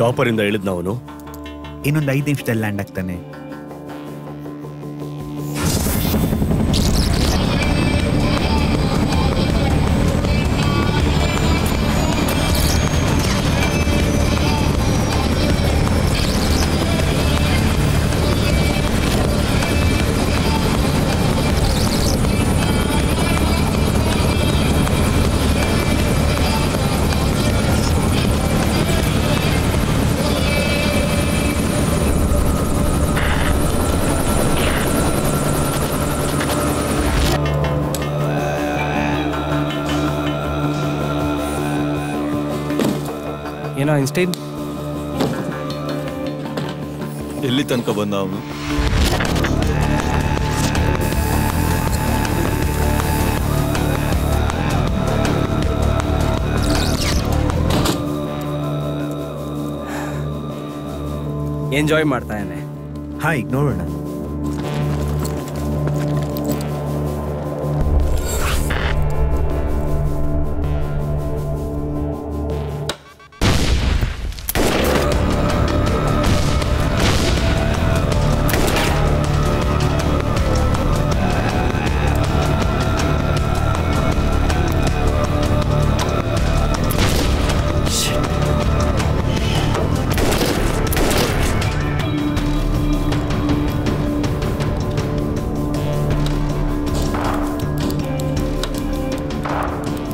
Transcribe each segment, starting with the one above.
Chopper ಇಂದ ಇಳಿದ್ನ ಅವನು. ಇನ್ನೊಂದು 5 ನಿಮಿಷದಲ್ಲಿ ಲ್ಯಾಂಡ್ ಆಗ್ತಾನೆ. ಏನೋ ಐನ್ಸ್ಟೈನ್ ಎಲ್ಲಿ ತನಕ ಬಂದ ಅವನು? ಎಂಜಾಯ್ ಮಾಡ್ತಾ ಇದ್ದಾನೆ. ಹಾ, ಈಗ ನೋಡೋಣ.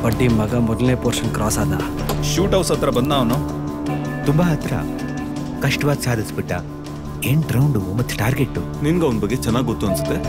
ಬಡ್ಡಿ ಮಗ ಮೊದಲನೇ ಪೋರ್ಷನ್ ಕ್ರಾಸ್ ಆದ. ಶೂಟ್ ಹೌಸ್ ಹತ್ರ ಬಂದ ಅವನು. ತುಂಬಾ ಹತ್ರ. ಕಷ್ಟವಾದ ಸಾಧಿಸ್ಬಿಟ್ಟ. 8 ರೌಂಡು ಮತ್ತು ಟಾರ್ಗೆಟ್. ನಿನ್ಗೆ ಅವನ ಬಗ್ಗೆ ಚೆನ್ನಾಗಿ ಗೊತ್ತು ಅನ್ಸುತ್ತೆ.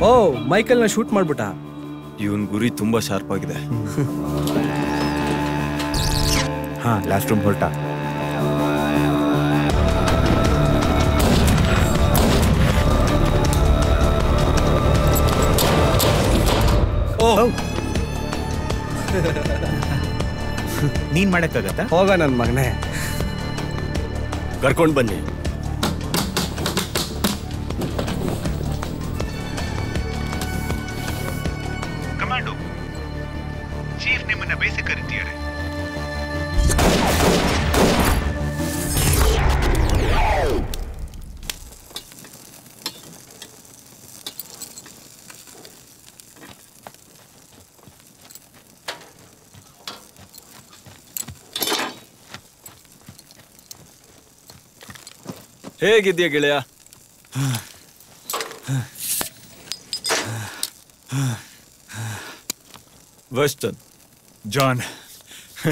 ಓ, ಮೈಕಲ್ನ ಶೂಟ್ ಮಾಡ್ಬಿಟ್ಟ. ಇವನ್ ಗುರಿ ತುಂಬಾ ಶಾರ್ಪ್ ಆಗಿದೆ. ಹಾ, ಲಾಸ್ಟ್ ರೂಮ್ ಹೊರಟ. ನೀನ್ ಮಾಡಕ್ಕಾಗತ್ತಾ? ಹೋಗ ನನ್ನ ಮಗನೇ. ಕರ್ಕೊಂಡು ಬನ್ನಿ. ಕಮಾಂಡೋ ಚೀಫ್ ನಿಮ್ಮನ್ನ ಬೇಸಿಕ್ ಕರೀತಿದ್ದಾರೆ. ಹೇಗಿದ್ಯಾ ಗೆಳೆಯ? Western John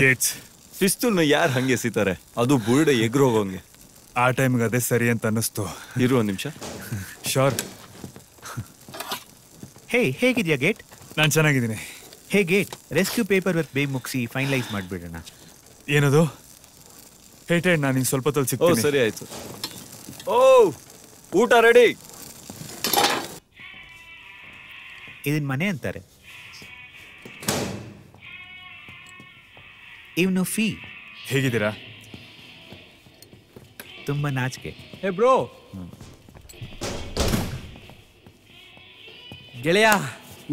Gates. ಪಿಸ್ತೂಲ್ನ ಯಾರು ಹಂಗೆ ಎಸಿತಾರೆ? ಅದು ಬುರುಡೆ ಎಗ್ರೋಗಂಗೆ. ಆ ಟೈಮ್ಗೆ ಅದೇ ಸರಿ ಅಂತ ಅನ್ನಿಸ್ತು. ಇರು ಒಂದು ನಿಮಿಷ. ಶೋರ್. ಹೇಗಿದ್ಯಾ ಗೇಟ್? ನಾನು ಚೆನ್ನಾಗಿದ್ದೀನಿ. ಗೇಟ್, ರೆಸ್ಕ್ಯೂ ಪೇಪರ್ ವರ್ಕ್ ಬೇಗ ಮುಗಿಸಿ ಫೈನಲೈಸ್ ಮಾಡಿಬಿಡೋಣ. ಏನದು? ಹೇಟೆಡ್, ನಾನು ಇನ್ನು ಸ್ವಲ್ಪ ಹೊತ್ತಲ್ಲಿ ಓ, ಸಿಗ್ತೀನಿ. ಸರಿ ಆಯ್ತು. ಓ, ಊಟ ರೆಡಿ. ಇದನ್ ಮನೆ ಅಂತಾರೆ. ಇವನು ಫೀ. ಹೇಗಿದ್ದೀರಾ? ತುಂಬಾ ನಾಚಿಕೆ. ಹೇ ಬ್ರೋ, ಗೆಳೆಯ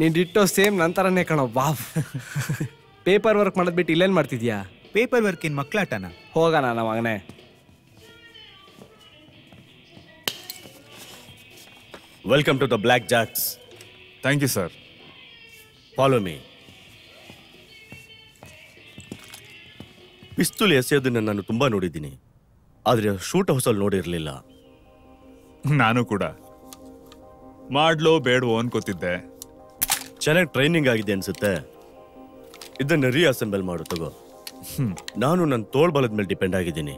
ನೀನ್ ಡಿಟ್ಟೋ ಸೇಮ್ ನಂತರನೇ ಕಣೋ. ವಾವ್. ಪೇಪರ್ ವರ್ಕ್ ಮಾಡೋದ್ ಬಿಟ್ಟು ಇಲ್ಲೇನ್ ಮಾಡ್ತಿದ್ಯಾ? ಪೇಪರ್ ವರ್ಕ್ ಇನ್ ಮಕ್ಕಳಾಟನ. ಹೋಗೋಣ ನಮ್ಮ ಮಗನೇ. Welcome to the Black Jacks. Thank you sir. Follow me. ಪಿಸ್ತೂಲ್ ಎಸೆಯೋದನ್ನ ನಾನು ತುಂಬಾ ನೋಡಿದ್ದೀನಿ, ಆದರೆ ಶೂಟ್ ಹೌಸಲ್ಲಿ ನೋಡಿರಲಿಲ್ಲ. ನಾನು ಕೂಡ ಮಾಡ್ಲೋ ಬೇಡವೋ ಅನ್ಕೋತಿದ್ದೆ. ಚೆನ್ನಾಗಿ ಟ್ರೈನಿಂಗ್ ಆಗಿದೆ ಅನ್ಸುತ್ತೆ. ಇದನ್ನ ರೀಅಸೆಂಬಲ್ ಮಾಡು ತಗೋ. ನಾನು ನನ್ನ ತೋಳ್ಬಲದ ಮೇಲೆ ಡಿಪೆಂಡ್ ಆಗಿದ್ದೀನಿ.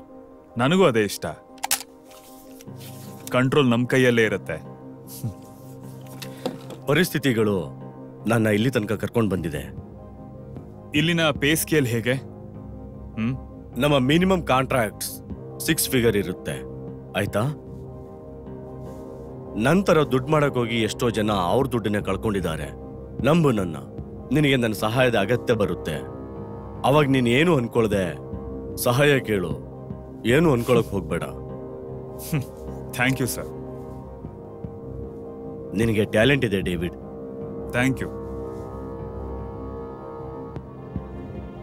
ನನಗೂ ಅದೇ ಇಷ್ಟ. ಕಂಟ್ರೋಲ್ ನಮ್ಮ ಕೈಯಲ್ಲೇ ಇರುತ್ತೆ. ಪರಿಸ್ಥಿತಿಗಳು ನನ್ನ ಇಲ್ಲಿ ತನಕ ಕರ್ಕೊಂಡು ಬಂದಿದೆ. ಇಲ್ಲಿನ ಪೇ ಸ್ಕೇಲ್ ಹೇಗೆ? ನಮ್ಮ ಮಿನಿಮಮ್ ಕಾಂಟ್ರಾಕ್ಟ್ಸ್ 6 ಫಿಗರ್ ಇರುತ್ತೆ, ಆಯ್ತಾ? ನಂತರ ದುಡ್ಡು ಮಾಡಕ್ ಹೋಗಿ ಎಷ್ಟೋ ಜನ ಅವ್ರ ದುಡ್ಡನ್ನ ಕಳ್ಕೊಂಡಿದ್ದಾರೆ. ನಂಬು ನನ್ನ, ನಿನಗೆ ನನ್ನ ಸಹಾಯದ ಅಗತ್ಯ ಬರುತ್ತೆ. ಅವಾಗ ನೀನ್ ಏನು ಅನ್ಕೊಳ್ದೆ ಸಹಾಯ ಕೇಳು, ಏನು ಅನ್ಕೊಳಕ್ ಹೋಗ್ಬೇಡ. Thank you sir. ನಿನಗೆ ಟ್ಯಾಲೆಂಟ್ ಇದೆ ಡೇವಿಡ್, ಥ್ಯಾಂಕ್ ಯು.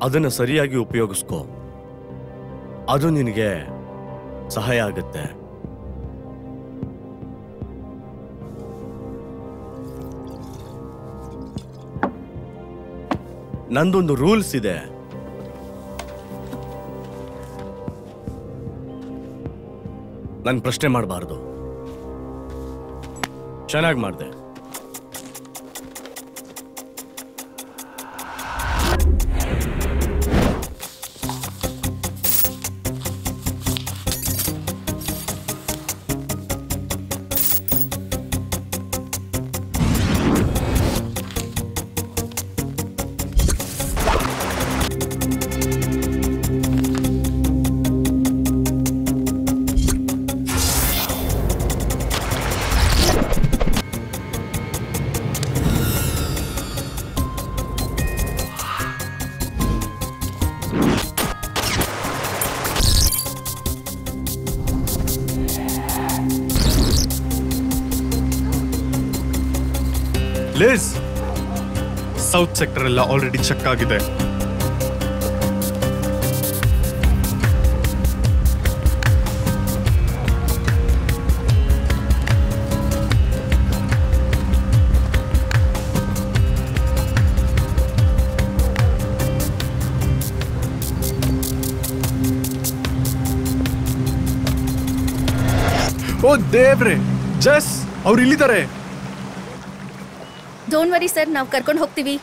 ಅದನ್ನ ಸರಿಯಾಗಿ ಉಪಯೋಗಿಸ್ಕೋ, ಅದು ನಿನಗೆ ಸಹಾಯ ಆಗುತ್ತೆ. ನಂದೊಂದು ರೂಲ್ಸ್ ಇದೆ. ನನ್ ಪ್ರಶ್ನೆ ಮಾಡಬಾರ್ದು. ಚೆನ್ನಾಗಿ ಮಾಡಿದೆ. ಲಿಸ್, ಸೌತ್ ಸೆಕ್ಟರ್ ಎಲ್ಲ ಆಲ್ರೆಡಿ ಚೆಕ್ ಆಗಿದೆ. ಓ ದೇವ್ರೆ, ಜಸ್ ಅವ್ರು ಇಲ್ಲಿದ್ದಾರೆ. ಡೋಂಟ್ ವರಿ ಸರ್, ನಾವು ಕರ್ಕೊಂಡು ಹೋಗ್ತೀವಿ.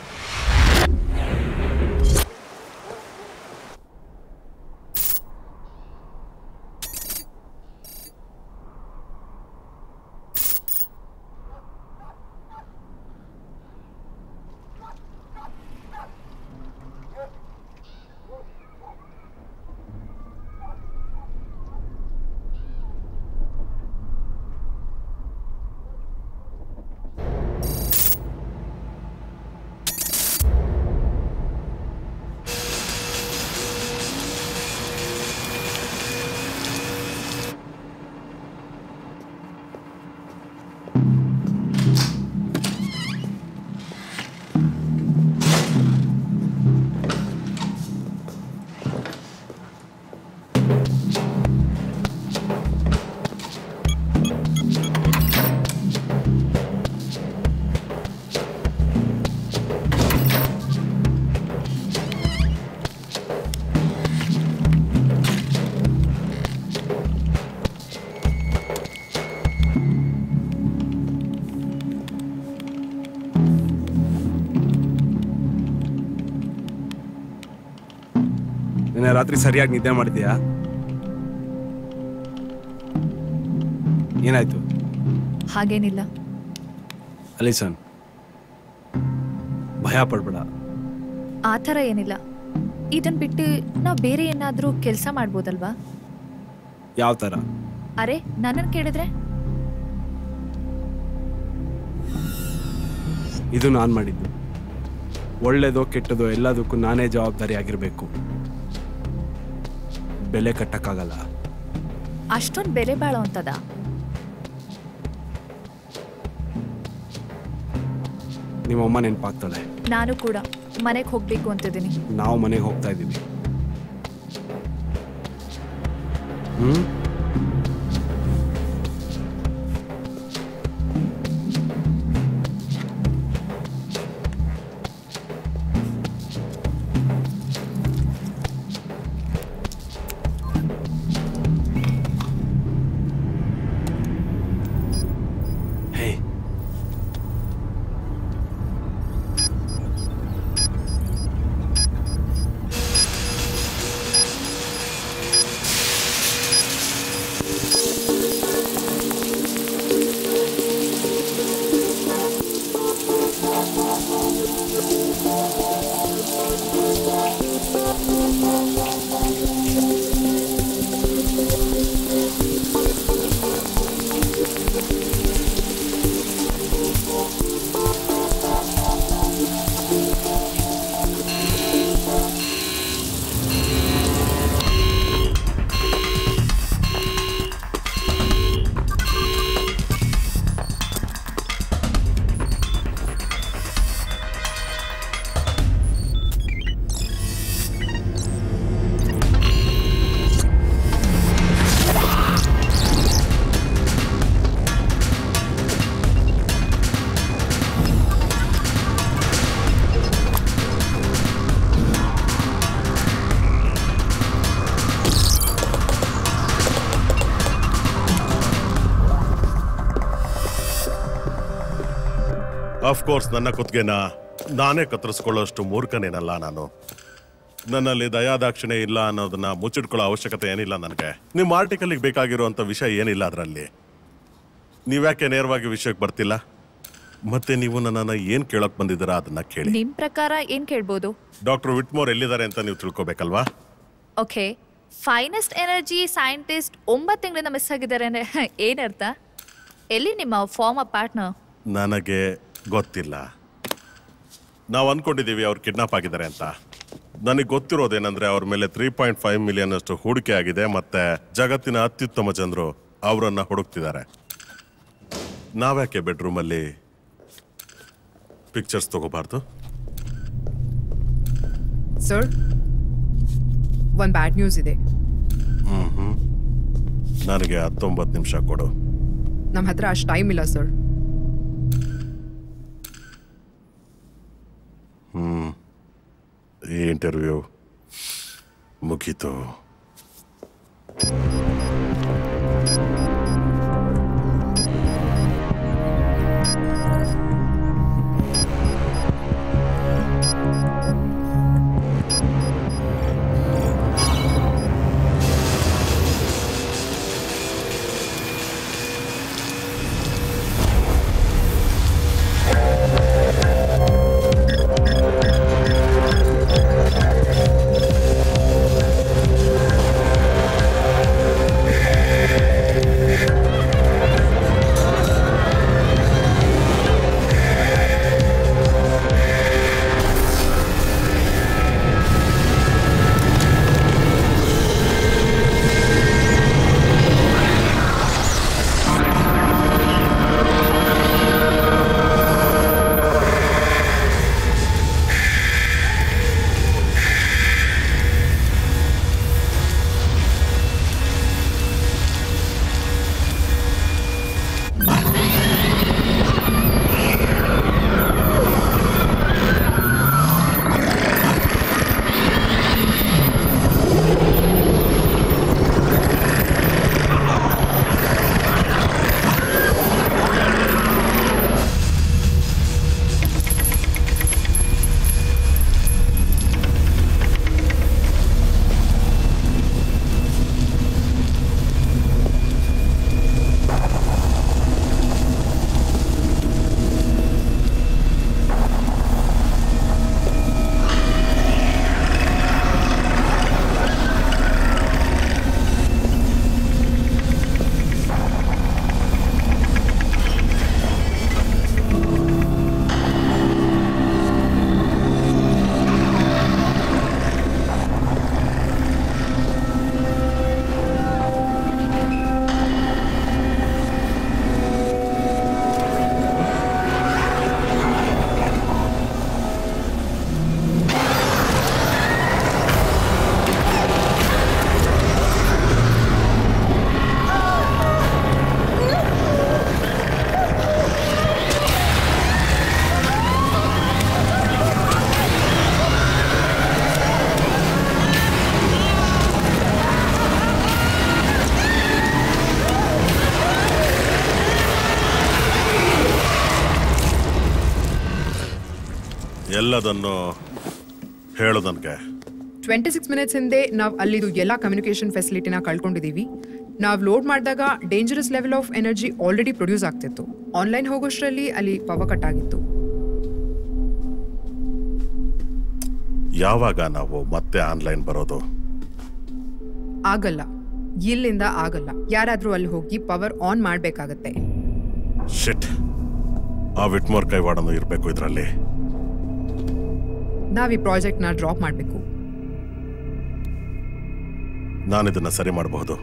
ನಿನ್ನೆ ರಾತ್ರಿ ಸರಿಯಾಗಿ ನಿದ್ದೆ ಮಾಡಿದ್ಯಾ? ಏನಾಯ್ತು? ಹಾಗೇನಿಲ್ಲ. ಅಲಿಸನ್, ಭಯ ಪಡ್ಬೇಡ. ಆ ಥರ ಏನಿಲ್ಲ. ಇದನ್ ಬಿಟ್ಟು ನಾವು ಬೇರೆ ಏನಾದ್ರೂ ಕೆಲಸ ಮಾಡ್ಬೋದಲ್ವಾ? ಯಾವ ಥರ? ಅರೆ, ನನ್ನನ್ನು ಕೇಳಿದ್ರೆ ಇದು ನಾನು ಮಾಡಿದ್ದು. ಒಳ್ಳೇದೋ ಕೆಟ್ಟದೋ ಎಲ್ಲದಕ್ಕೂ ನಾನೇ ಜವಾಬ್ದಾರಿ ಆಗಿರಬೇಕು. ಬೆಲೆ ಕಟ್ಟಕ್ಕಾಗಲ್ಲ. ಅಷ್ಟೊಂದು ಬೆಲೆ ಬಾಳೋ ಅಂತದ? ನಿಮ್ಮಮ್ಮ ನೆನಪಾಗ್ತಾಳೆ. ನಾನು ಕೂಡ ಮನೆಗೆ ಹೋಗ್ಬೇಕು ಅಂತಿದ್ದೀನಿ. ನಾವು ಮನೆಗೆ ಹೋಗ್ತಾ ಇದ್ದೀವಿ. ಅಫ್ಕೋರ್ಸ್ ನನ್ನ ಕುತ್ತಿಗೆನ ನಾನೇ ಕತ್ತರಿಸ್ಕೊಳ್ಳೋಷ್ಟು ಮೂರ್ಖನೇನಲ್ಲ ನಾನು. ನನ್ನಲ್ಲಿ ದಯಾದಾಕ್ಷಿಣೆ ಇಲ್ಲ ಅನ್ನೋದನ್ನ ಮುಚ್ಚಿಟ್ಕೊಳ್ಳೋ ಅವಶ್ಯಕತೆ ಏನಿಲ್ಲ ನನಗೆ. ನಿಮ್ಮ ಆರ್ಟಿಕಲ್ಗೆ ಬೇಕಾಗಿರುವಂಥ ವಿಷಯ ಏನಿಲ್ಲ ಅದರಲ್ಲಿ. ನೀವ್ಯಾಕೆ ನೇರವಾಗಿ ವಿಷಯಕ್ಕೆ ಬರ್ತಿಲ್ಲ? ಮತ್ತೆ ನೀವು ನನ್ನನ್ನು ಏನು ಕೇಳೋಕೆ ಬಂದಿದ್ದೀರಾ ಅದನ್ನ ಕೇಳಿ. ನಿಮ್ ಪ್ರಕಾರ ಏನ್ ಕೇಳ್ಬೋದು? ಡಾಕ್ಟರ್ ವಿಟ್ಮೋರ್ ಎಲ್ಲಿದ್ದಾರೆ ಅಂತ ನೀವು ತಿಳ್ಕೊಬೇಕಲ್ವಾ? ಓಕೆ, ಫೈನೆಸ್ಟ್ ಎನರ್ಜಿ ಸೈಂಟಿಸ್ಟ್ 9 ತಿಂಗಳಿಂದ ಮಿಸ್ ಆಗಿದ್ದಾರೆ ಅಂದ್ರೆ ಏನರ್ಥ? ಎಲ್ಲಿ ನಿಮ್ಮ ಫಾರ್ಮರ್ ಪಾರ್ಟ್ನರ್? ನನಗೆ ಗೊತ್ತಿಲ್ಲ. ನಾವು ಅನ್ಕೊಂಡಿದ್ದೀವಿ ಅವ್ರು ಕಿಡ್ನಾಪ್ ಆಗಿದ್ದಾರೆ ಅಂತ. ನನಗೆ ಗೊತ್ತಿರೋದೇನೆಂದ್ರೆ ಅವ್ರ ಮೇಲೆ 3.5 ಮಿಲಿಯನ್ ಅಷ್ಟು ಹೂಡಿಕೆ ಆಗಿದೆ, ಮತ್ತೆ ಜಗತ್ತಿನ ಅತ್ಯುತ್ತಮ ಜನರು ಅವರನ್ನ ಹುಡುಕ್ತಿದ್ದಾರೆ. ನಾವ್ಯಾಕೆ ಬೆಡ್ರೂಮಲ್ಲಿ ಪಿಕ್ಚರ್ಸ್ ತಗೋಬಾರ್ದು? ಸರ್, ಒಂದು ಬ್ಯಾಡ್ ನ್ಯೂಸ್ ಇದೆ. ನನಗೆ 19 ನಿಮಿಷ ಕೊಡು. ನಮ್ಮ ಹತ್ರ ಅಷ್ಟು ಟೈಮ್ ಇಲ್ಲ ಸರ್. ಈ ಇಂಟರ್ವ್ಯೂ ಮುಗೀತು. ಎಲ್ಲದನ್ನು ಹೇಳು ನನಗೆ. 26 ಮಿನಿಟ್ಸ್ ಹಿಂದೆ ನಾವು ಅಲ್ಲಿದು ಎಲ್ಲ ಕಮ್ಯುನಿಕೇಷನ್ ಫೆಸಿಲಿಟಿನ ಕಳ್ಕೊಂಡಿದ್ದೀವಿ. ನಾವು ಲೋಡ್ ಮಾಡಿದಾಗ dangerous level of energy already produce ಆಗ್ತಿತ್ತು. ಆನ್ಲೈನ್ ಹೋಗೋಷ್ಟರಲ್ಲಿ ಅಲ್ಲಿ ಪವರ್ ಕಟ್ ಆಗಿತ್ತು. ಯಾವಾಗ ನಾವು ಮತ್ತೆ ಆನ್ಲೈನ್ ಬರೋದು? ಆಗಲ್ಲ, ಇಲ್ಲಿಂದ ಆಗಲ್ಲ. ಯಾರಾದರೂ ಅಲ್ಲಿ ಹೋಗಿ ಪವರ್ ಆನ್ ಮಾಡಬೇಕಾಗತ್ತೆ. ಶಿಟ್, ಆ ವಿಟ್ಮೋರ್ ಕೈವಾಡನು ಇರಬೇಕು ಇದರಲ್ಲಿ. ನಾವು ಈ ಪ್ರಾಜೆಕ್ಟ್ನ ಡ್ರಾಪ್ ಮಾಡಬೇಕು. ನಾನಿದನ್ನ ಸರಿ ಮಾಡಬಹುದು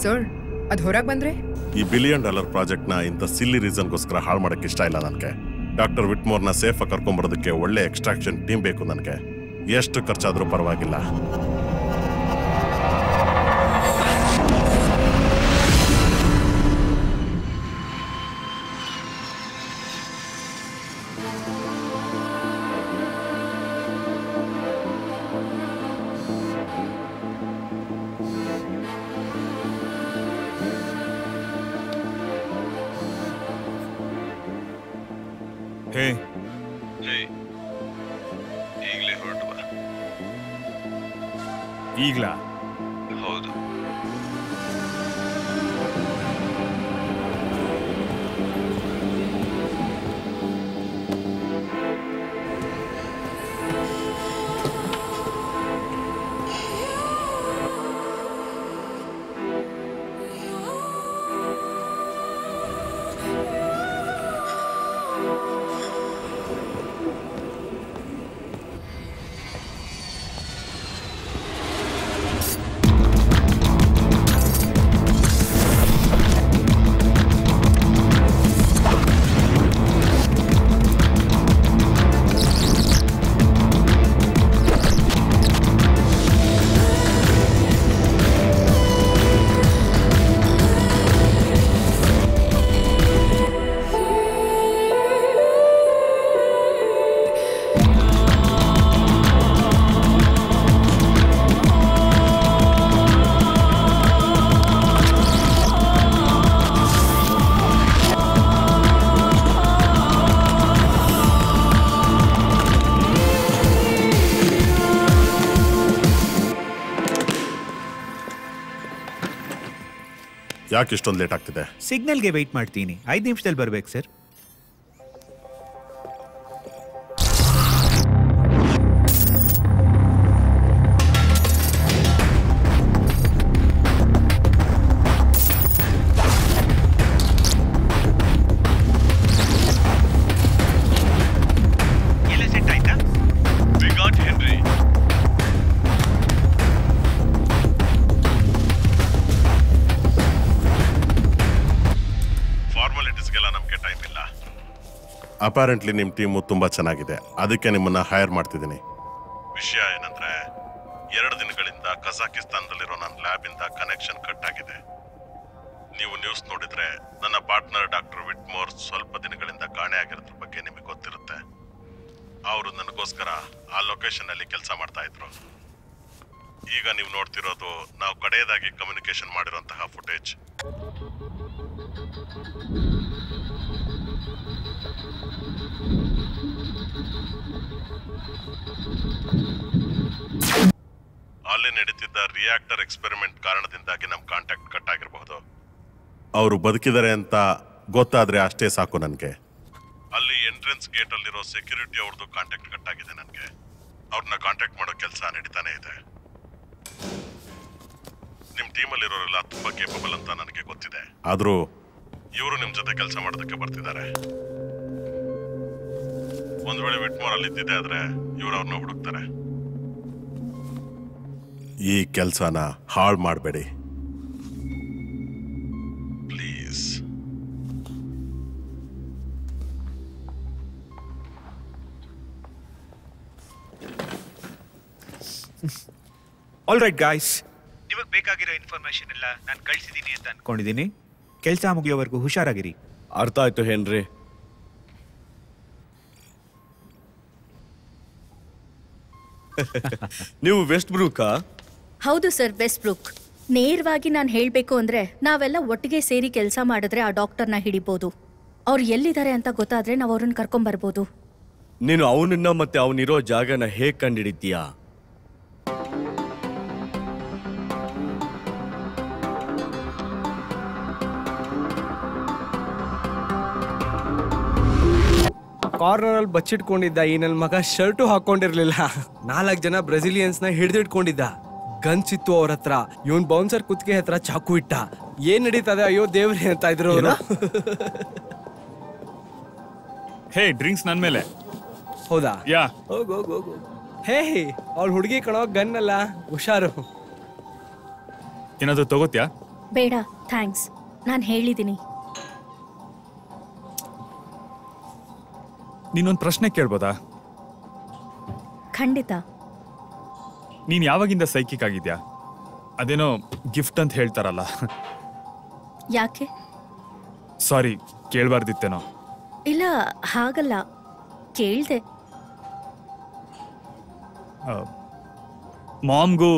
ಸರ್. ಅದು ಹೊರಗೆ ಬಂದ್ರೆ ಈ $1 ಬಿಲಿಯನ್ ಪ್ರಾಜೆಕ್ಟ್ನ ಇಂಥ ಸಿಲ್ಲಿ ರೀಸನ್ಗೋಸ್ಕರ ಹಾಳು ಮಾಡೋಕ್ಕೆ ಇಷ್ಟ ಇಲ್ಲ ನನಗೆ. ಡಾಕ್ಟರ್ ವಿಟ್ಮೋರ್ನ ಸೇಫಾಗಿ ಕರ್ಕೊಂಬರೋದಕ್ಕೆ ಒಳ್ಳೆ ಎಕ್ಸ್ಟ್ರಾಕ್ಷನ್ ಟೀಮ್ ಬೇಕು ನನಗೆ. ಎಷ್ಟು ಖರ್ಚಾದರೂ ಪರವಾಗಿಲ್ಲ. ಹೇ ಈಗಲೇ ಹೊರಟು ಬಾ. ಈಗ್ಲಾ? ಹೌದು. ಯಾಕೆ ಇಷ್ಟೊಂದು ಲೇಟ್ ಆಗ್ತಿದೆ? ಸಿಗ್ನಲ್ಗೆ ವೆಯ್ಟ್ ಮಾಡ್ತೀನಿ. 5 ನಿಮಿಷದಲ್ಲಿ ಬರ್ಬೇಕು ಸರ್. ಎಲ್ಲ ಸೆಟ್ ಆಯ್ತಾ? We got henry. ಫಾರ್ಮಾಲಿಟೀಸ್ಗೆಲ್ಲ ನಮಗೆ ಟೈಮ್ ಇಲ್ಲ. ಅಪಾರೆಂಟ್ಲಿ ನಿಮ್ಮ ಟೀಮು ತುಂಬಾ ಚೆನ್ನಾಗಿದೆ, ಅದಕ್ಕೆ ನಿಮ್ಮನ್ನ ಹೈರ್ ಮಾಡ್ತಿದ್ದೀನಿ. ವಿಷಯ ಏನಂದ್ರೆ 2 ದಿನಗಳಿಂದ ಕಜಾಕಿಸ್ತಾನದಲ್ಲಿರೋ ನನ್ನ ಲ್ಯಾಬಿಂದ ಕನೆಕ್ಷನ್ ಕಟ್ ಆಗಿದೆ. ನೀವು ನ್ಯೂಸ್ ನೋಡಿದ್ರೆ ನನ್ನ ಪಾರ್ಟ್ನರ್ ಡಾಕ್ಟರ್ ವಿಟ್ಮೋರ್ ಸ್ವಲ್ಪ ದಿನಗಳಿಂದ ಕಾಣೆ ಆಗಿರೋದ್ರ ಬಗ್ಗೆ ನಿಮಗೆ ಗೊತ್ತಿರುತ್ತೆ. ಅವರು ನನಗೋಸ್ಕರ ಆ ಲೊಕೇಶನ್ ಅಲ್ಲಿ ಕೆಲಸ ಮಾಡ್ತಾ ಇದ್ರು. ಈಗ ನೀವು ನೋಡ್ತಿರೋದು ನಾವು ಕಡೆಯದಾಗಿ ಕಮ್ಯುನಿಕೇಶನ್ ಮಾಡಿರುವಂತಹ ಫುಟೇಜ್. ಅಲ್ಲಿ ನಡೀತಿದ್ದ ರಿಯಾಕ್ಟರ್ ಎಕ್ಸ್ಪೆರಿಮೆಂಟ್ ಕಾರಣದಿಂದಾಗಿ ನಮ್ಮ ಕಾಂಟ್ಯಾಕ್ಟ್ ಕಟ್ ಆಗಿರಬಹುದು. ಅವರು ಬದುಕಿದ್ದಾರೆ ಅಂತ ಗೊತ್ತಾದ್ರೆ ಅಷ್ಟೇ ಸಾಕು ನನಗೆ. ಅಲ್ಲಿ ಎಂಟ್ರೆನ್ಸ್ ಗೇಟ್ ಅಲ್ಲಿರೋ ಸೆಕ್ಯೂರಿಟಿ ಅವ್ರದ್ದು ಕಾಂಟ್ಯಾಕ್ಟ್ ಕಟ್ ಆಗಿದೆ. ನನಗೆ ಅವ್ರನ್ನ ಕಾಂಟ್ಯಾಕ್ಟ್ ಮಾಡೋ ಕೆಲಸ ನಡೀತಾನೆ ಇದೆ. ನಿಮ್ ಟೀಮಲ್ಲಿರೋರೆಲ್ಲ ತುಂಬಾ ಕೇಪಬಲ್ ಅಂತ ನನಗೆ ಗೊತ್ತಿದೆ. ಆದ್ರೂ ಇವರು ನಿಮ್ ಜೊತೆ ಕೆಲಸ ಮಾಡೋದಕ್ಕೆ ಬರ್ತಿದ್ದಾರೆ. ಒಂದ್ ವೇಳೆ ವಿಟ್ಮೋರ್ ಅಲ್ಲಿ ಇದ್ದಿದೆ ಆದ್ರೆ ಇವ್ರು ಅವ್ರನ್ನ ಹುಡುಕ್ತಾರೆ. ಈ ಕೆಲಸನ ಹಾಳು ಮಾಡಬೇಡಿ ಪ್ಲೀಸ್. ಆಲ್ ರೈಟ್ ಗಾಯ್ಸ್, ನಿಮಗೆ ಬೇಕಾಗಿರೋ ಇನ್ಫಾರ್ಮೇಶನ್ ಎಲ್ಲ ನಾನು ಕಳಿಸಿದ್ದೀನಿ ಅಂತ ಅನ್ಕೊಂಡಿದ್ದೀನಿ. ಕೆಲಸ ಮುಗಿಯೋವರೆಗೂ ಹುಷಾರಾಗಿರಿ. ಅರ್ಥ ಆಯ್ತು ಹೆನ್ರಿ. ನೀವು ವೆಸ್ಟ್ ಬ್ರೂಕಾ? ಹೌದು ಸರ್, ವೆಸ್ಟ್ ಬ್ರೂಕ್. ನೇರವಾಗಿ ನಾನು ಹೇಳಬೇಕು ಅಂದ್ರೆ ನಾವೆಲ್ಲ ಒಟ್ಟಿಗೆ ಸೇರಿ ಕೆಲಸ ಮಾಡಿದ್ರೆ ಆ ಡಾಕ್ಟರ್ನ ಹಿಡಿಬೋದು. ಅವ್ರು ಎಲ್ಲಿದ್ದಾರೆ ಅಂತ ಗೊತ್ತಾದ್ರೆ ನಾವು ಅವ್ರನ್ನ ಕರ್ಕೊಂಬರ್ಬೋದು. ನೀನು ಅವನನ್ನ ಮತ್ತೆ ಅವನಿರೋ ಜಾಗನ ಹೇಗೆ ಕಂಡಿಡಿತೀಯಾ? ಕಾರ್ನರ್ ಅಲ್ಲಿ ಬಚ್ಚಿಟ್ಕೊಂಡಿದ್ದ ಈ ನನ್ನ ಮಗ ಶರ್ಟು ಹಾಕೊಂಡಿರ್ಲಿಲ್ಲ. 4 ಜನ ಬ್ರೆಸಿಲಿಯನ್ಸ್ನ ಹಿಡಿದಿಟ್ಕೊಂಡಿದ್ದ. ಗನ್ಸ್ ಇತ್ತು ಅವ್ರ ಹತ್ರ. ಇವನ್ ಬೌನ್ಸರ್ ಕುತ್ತಿಗೆ ಹತ್ರ ಚಾಕು ಇಟ್ಟ. ಏನ್ ನಡೀತದೆ ಅಯ್ಯೋ ದೇವ್ರಿ ಅಂತ ಇದ್ರು ಅವರು. ಹೇ, ಡ್ರಿಂಕ್ಸ್ ನನ್ ಮೇಲೆ. ಹೌದಾ? ಯಾ, ಹೋಗು ಹೋಗು ಹೋಗು. ಹೇ, ಅವ್ಳ ಹುಡುಗಿ ಕಣೋ, ಗನ್ ಅಲ್ಲ, ಹುಷಾರು. ಏನಾದ್ರು ತಗೋತ್ಯಾ? ಬೇಡ ಥ್ಯಾಂಕ್ಸ್, ನಾನು ಹೇಳಿದ್ದೀನಿ. ನೀನೊಂದು ಪ್ರಶ್ನೆ ಕೇಳ್ಬೋದಾ? ಖಂಡಿತ. ನೀನ್ ಯಾವಾಗಿಂದ ಸೈಕಿಕ್ ಆಗಿದ್ಯಾ? ಅದೇನೋ ಗಿಫ್ಟ್ ಅಂತ ಹೇಳ್ತಾರಲ್ಲ. ಯಾಕೆ? ಸಾರಿ, ಕೇಳ್ಬಾರ್ದಿತ್ತೇನೋ. ಇಲ್ಲ, ಹಾಗಲ್ಲ, ಕೇಳ್ದೆ. ಮಾಮ್ಗೂ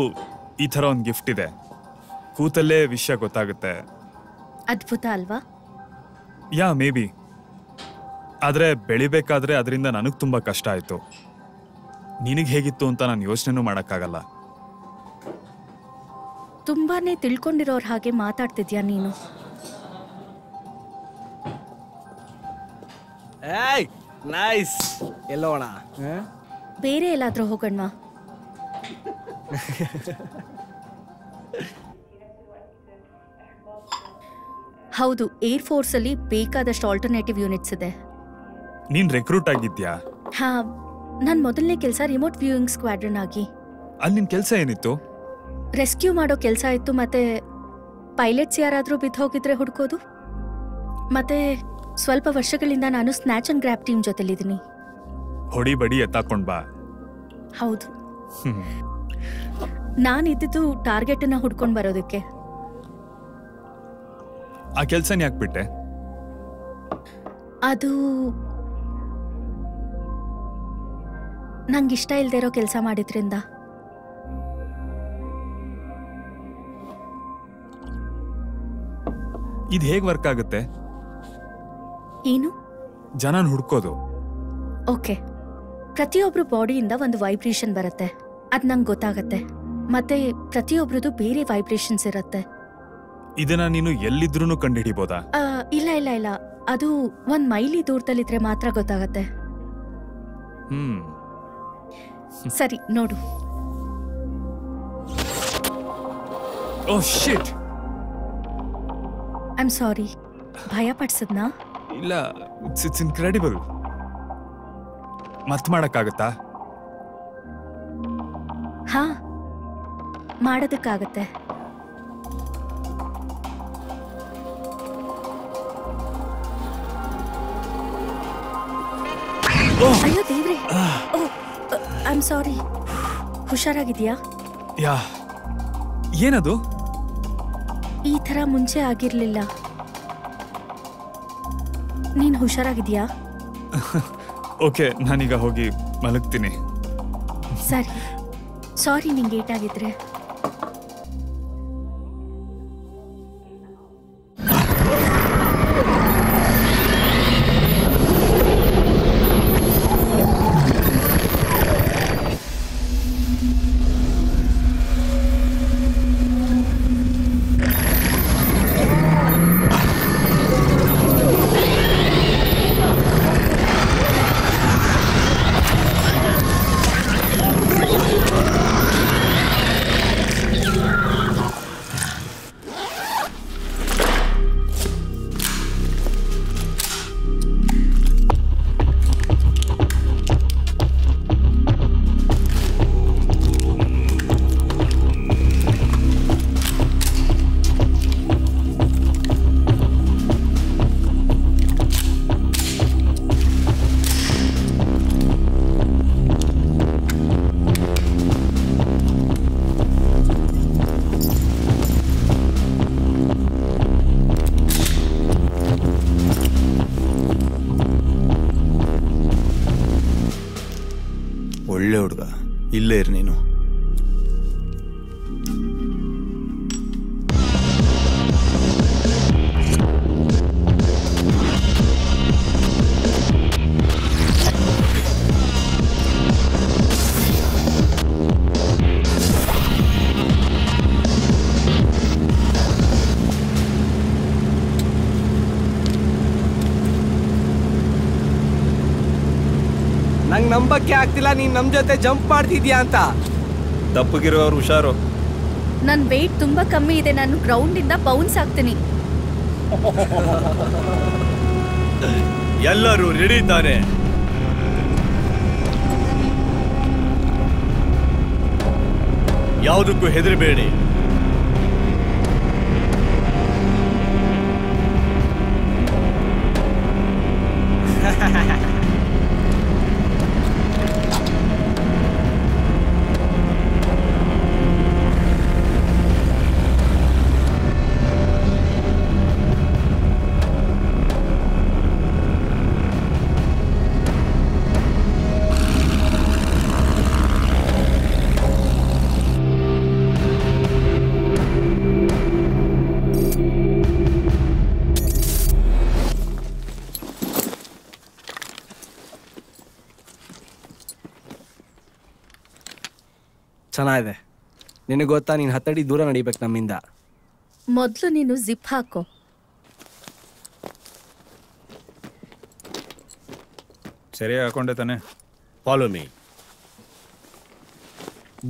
ಈ ಥರ ಒಂದು ಗಿಫ್ಟ್ ಇದೆ. ಕೂತಲ್ಲೇ ವಿಷಯ ಗೊತ್ತಾಗುತ್ತೆ. ಅದ್ಭುತ ಅಲ್ವಾ? ಯಾ, ಮೇ ಬಿ. ಆದರೆ ಬೆಳಿಬೇಕಾದ್ರೆ ಅದರಿಂದ ನನಗೆ ತುಂಬ ಕಷ್ಟ ಆಯಿತು. ನಿನಗೆ ಹೇಗಿತ್ತು ಅಂತ ನಾನು ಯೋಚನೆನೂ ಮಾಡೋಕ್ಕಾಗಲ್ಲ. ತುಂಬಾನೇ ತಿಳ್ಕೊಂಡಿರೋರ್ ಹಾಗೆ ಮಾತಾಡ್ತಿದ್ಯಾ ನೀನು. ಏಯ್ ನೈಸ್. ಎಲ್ಲೋಣ? ಬೇರೆ ಎಲ್ಲಾದ್ರೂ ಹೋಗೋಣ. ಹೌದು, ಏರ್ ಫೋರ್ಸ್ ಅಲ್ಲಿ ಬೇಕಾದಷ್ಟು ಆಲ್ಟರ್ನೇಟಿವ್ ಯೂನಿಟ್ಸ್ ಇದೆ. ನೀನ್ ರೆಕ್ರೂಟ್ ಆಗಿದ್ಯಾ? ಹಾ, ನನ್ನ ಮೊದಲನೇ ಕೆಲಸ ರಿಮೋಟ್ ವ್ಯೂಯಿಂಗ್ ಸ್ಕ್ವಾಡ್ರನ್ ಆಗಿ. ಅಲ್ಲಿ ನಿನ್ ಕೆಲಸ ಏನಿತ್ತು? ರೆಸ್ಕ್ಯೂ ಮಾಡೋ ಕೆಲಸ ಇತ್ತು, ಮತ್ತೆ ಪೈಲಟ್ಸ್ ಯಾರಾದರೂ ಬಿದ್ದು ಹೋಗಿದ್ರೆ ಹುಡ್ಕೋದು. ಮತ್ತೆ ಸ್ವಲ್ಪ ವರ್ಷಗಳಿಂದ ನಾನು ಸ್ನ್ಯಾಚ್ ಅಂಡ್ ಗ್ರ್ಯಾಬ್ ಟೀಮ್ ಜೊತೆಲಿದ್ದೀನಿ. ಹೊಡಿ ಬಡಿ ಎತ್ತಾಕೊಂಡ್ ಬಾ. ಹೌದು, ನಾನಿದ್ದು ಟಾರ್ಗೆಟ್ ಅನ್ನ ಹುಡ್ಕೊಂಡು ಬರೋದಕ್ಕೆ. ಆ ಕೆಲ್ಸನ ಯಾಕೆ ಬಿಟ್ಟೆ? ಅದು ನಂಗಿಷ್ಟ ಇಲ್ದೇ ಇರೋ ಕೆಲಸ ಮಾಡಿದ್ರಿಂದ. ಇದು ಹೇಗೆ ವರ್ಕ್ ಆಗುತ್ತೆ? ಏನು? ಜನನ್ ಹುಡ್ಕೋದು. ಓಕೆ, ಪ್ರತಿಯೊಬ್ರು ಬಾಡಿಯಿಂದ ಒಂದು ವೈಬ್ರೇಷನ್ ಬರುತ್ತೆ, ಅದು ನಂಗೆ ಗೊತ್ತಾಗತ್ತೆ. ಮತ್ತೆ ಪ್ರತಿಯೊಬ್ರದ್ದು ಬೇರೆ ವೈಬ್ರೇಷನ್ಸ್ ಇರುತ್ತೆ. ಇದನ್ನ ನೀನು ಎಲ್ಲಿದ್ರೂ ಕಂಡುಹಿಡಿಬೋದಾ? ಇಲ್ಲ ಇಲ್ಲ ಇಲ್ಲ, ಅದು 1 ಮೈಲಿ ದೂರದಲ್ಲಿದ್ರೆ ಮಾತ್ರ ಗೊತ್ತಾಗತ್ತೆ. ಸರಿ ನೋಡು. ಓ ಶಿಟ್. ಐ ಆಮ್ ಸಾರಿ, ಭಯ ಪಡ್ಸದ್ನಾ? ಇಲ್ಲ, ಇಟ್ಸ್ ಇನ್ಕ್ರೆಡಿಬಲ್. ಮತ್ ಮಾಡಕ್ಕಾಗತ್ತಾ? ಹಾ, ಮಾಡೋದಕ್ಕಾಗತ್ತೆ. ಅಯ್ಯೋ ದೇವ್ರೆ. ಓ, ಐ ಆಮ್ ಸಾರಿ. ಹುಷಾರಾಗಿದ್ಯಾ? ಯಾ, ಏನದು? ಈ ಥರ ಮುಂಚೆ ಆಗಿರ್ಲಿಲ್ಲ. ನೀನ್ ಹುಷಾರಾಗಿದ್ಯಾ? ಓಕೆ, ನಾನೀಗ ಹೋಗಿ ಮಲಗ್ತೀನಿ. ಸರಿ, ಸಾರಿ ನಿಂಗೆ ಏಟಾಗಿದ್ರೆ. ಒಳ್ಳೆ ಹುಡುಗ, ಇಲ್ಲೇ ಇರು ನೀನು. ನಂಗೆ ನಂಬಕ್ಕೆ ಆಗ್ತಿಲ್ಲ ನೀನ್ ನಮ್ ಜೊತೆ ಜಂಪ್ ಮಾಡ್ತಿದ್ಯಾ ಅಂತ. ತಪ್ಪಗಿರೋರು ಹುಷಾರು. ನನ್ ವೇಟ್ ತುಂಬಾ ಕಮ್ಮಿ ಇದೆ, ನಾನು ಗ್ರೌಂಡ್ ಇಂದ ಬೌನ್ಸ್ ಆಗ್ತೀನಿ. ಎಲ್ಲರೂ ರೆಡಿ ತಾನೆ? ಯಾವುದಕ್ಕೂ ಹೆದರಬೇಡಿ. ಚೆನ್ನಾಗಿದೆ. ನಿನಗೆ ಗೊತ್ತಾ, ನೀನು 10 ಅಡಿ ದೂರ ನಡಿಬೇಕು ನಮ್ಮಿಂದ. ಮೊದಲು ನೀನು ಜಿಪ್ ಹಾಕೋ. ಸರಿ ಹಾಕೊಂಡೆ ತಾನೆ. Follow me.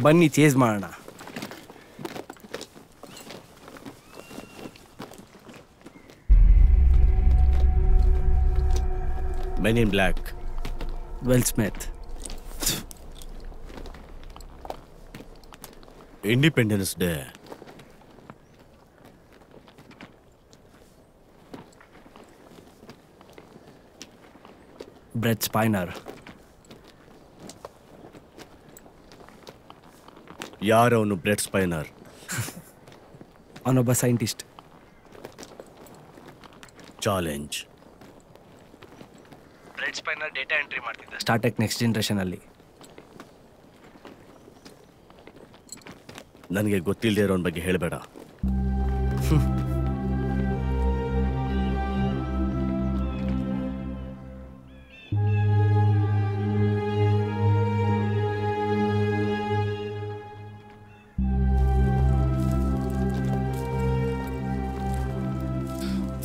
ಬನ್ನಿ ಚೇಸ್ ಮಾಡೋಣ. Men in Black. Will Smith. Independence Day. Brett Spiner. ಯಾರವನು ಬ್ರೆಟ್ ಸ್ಪೈನರ್? ಅವನೊಬ್ಬ scientist. Challenge. Brett Spiner data entry ಮಾಡ್ತಿದ್ದ ಸ್ಟಾರ್ಟೆಕ್ ನೆಕ್ಸ್ಟ್ ಜನರೇಷನ್ ಅಲ್ಲಿ. ನನಗೆ ಗೊತ್ತಿಲ್ಲದೆ ಇರೋನ್ ಬಗ್ಗೆ ಹೇಳಬೇಡ.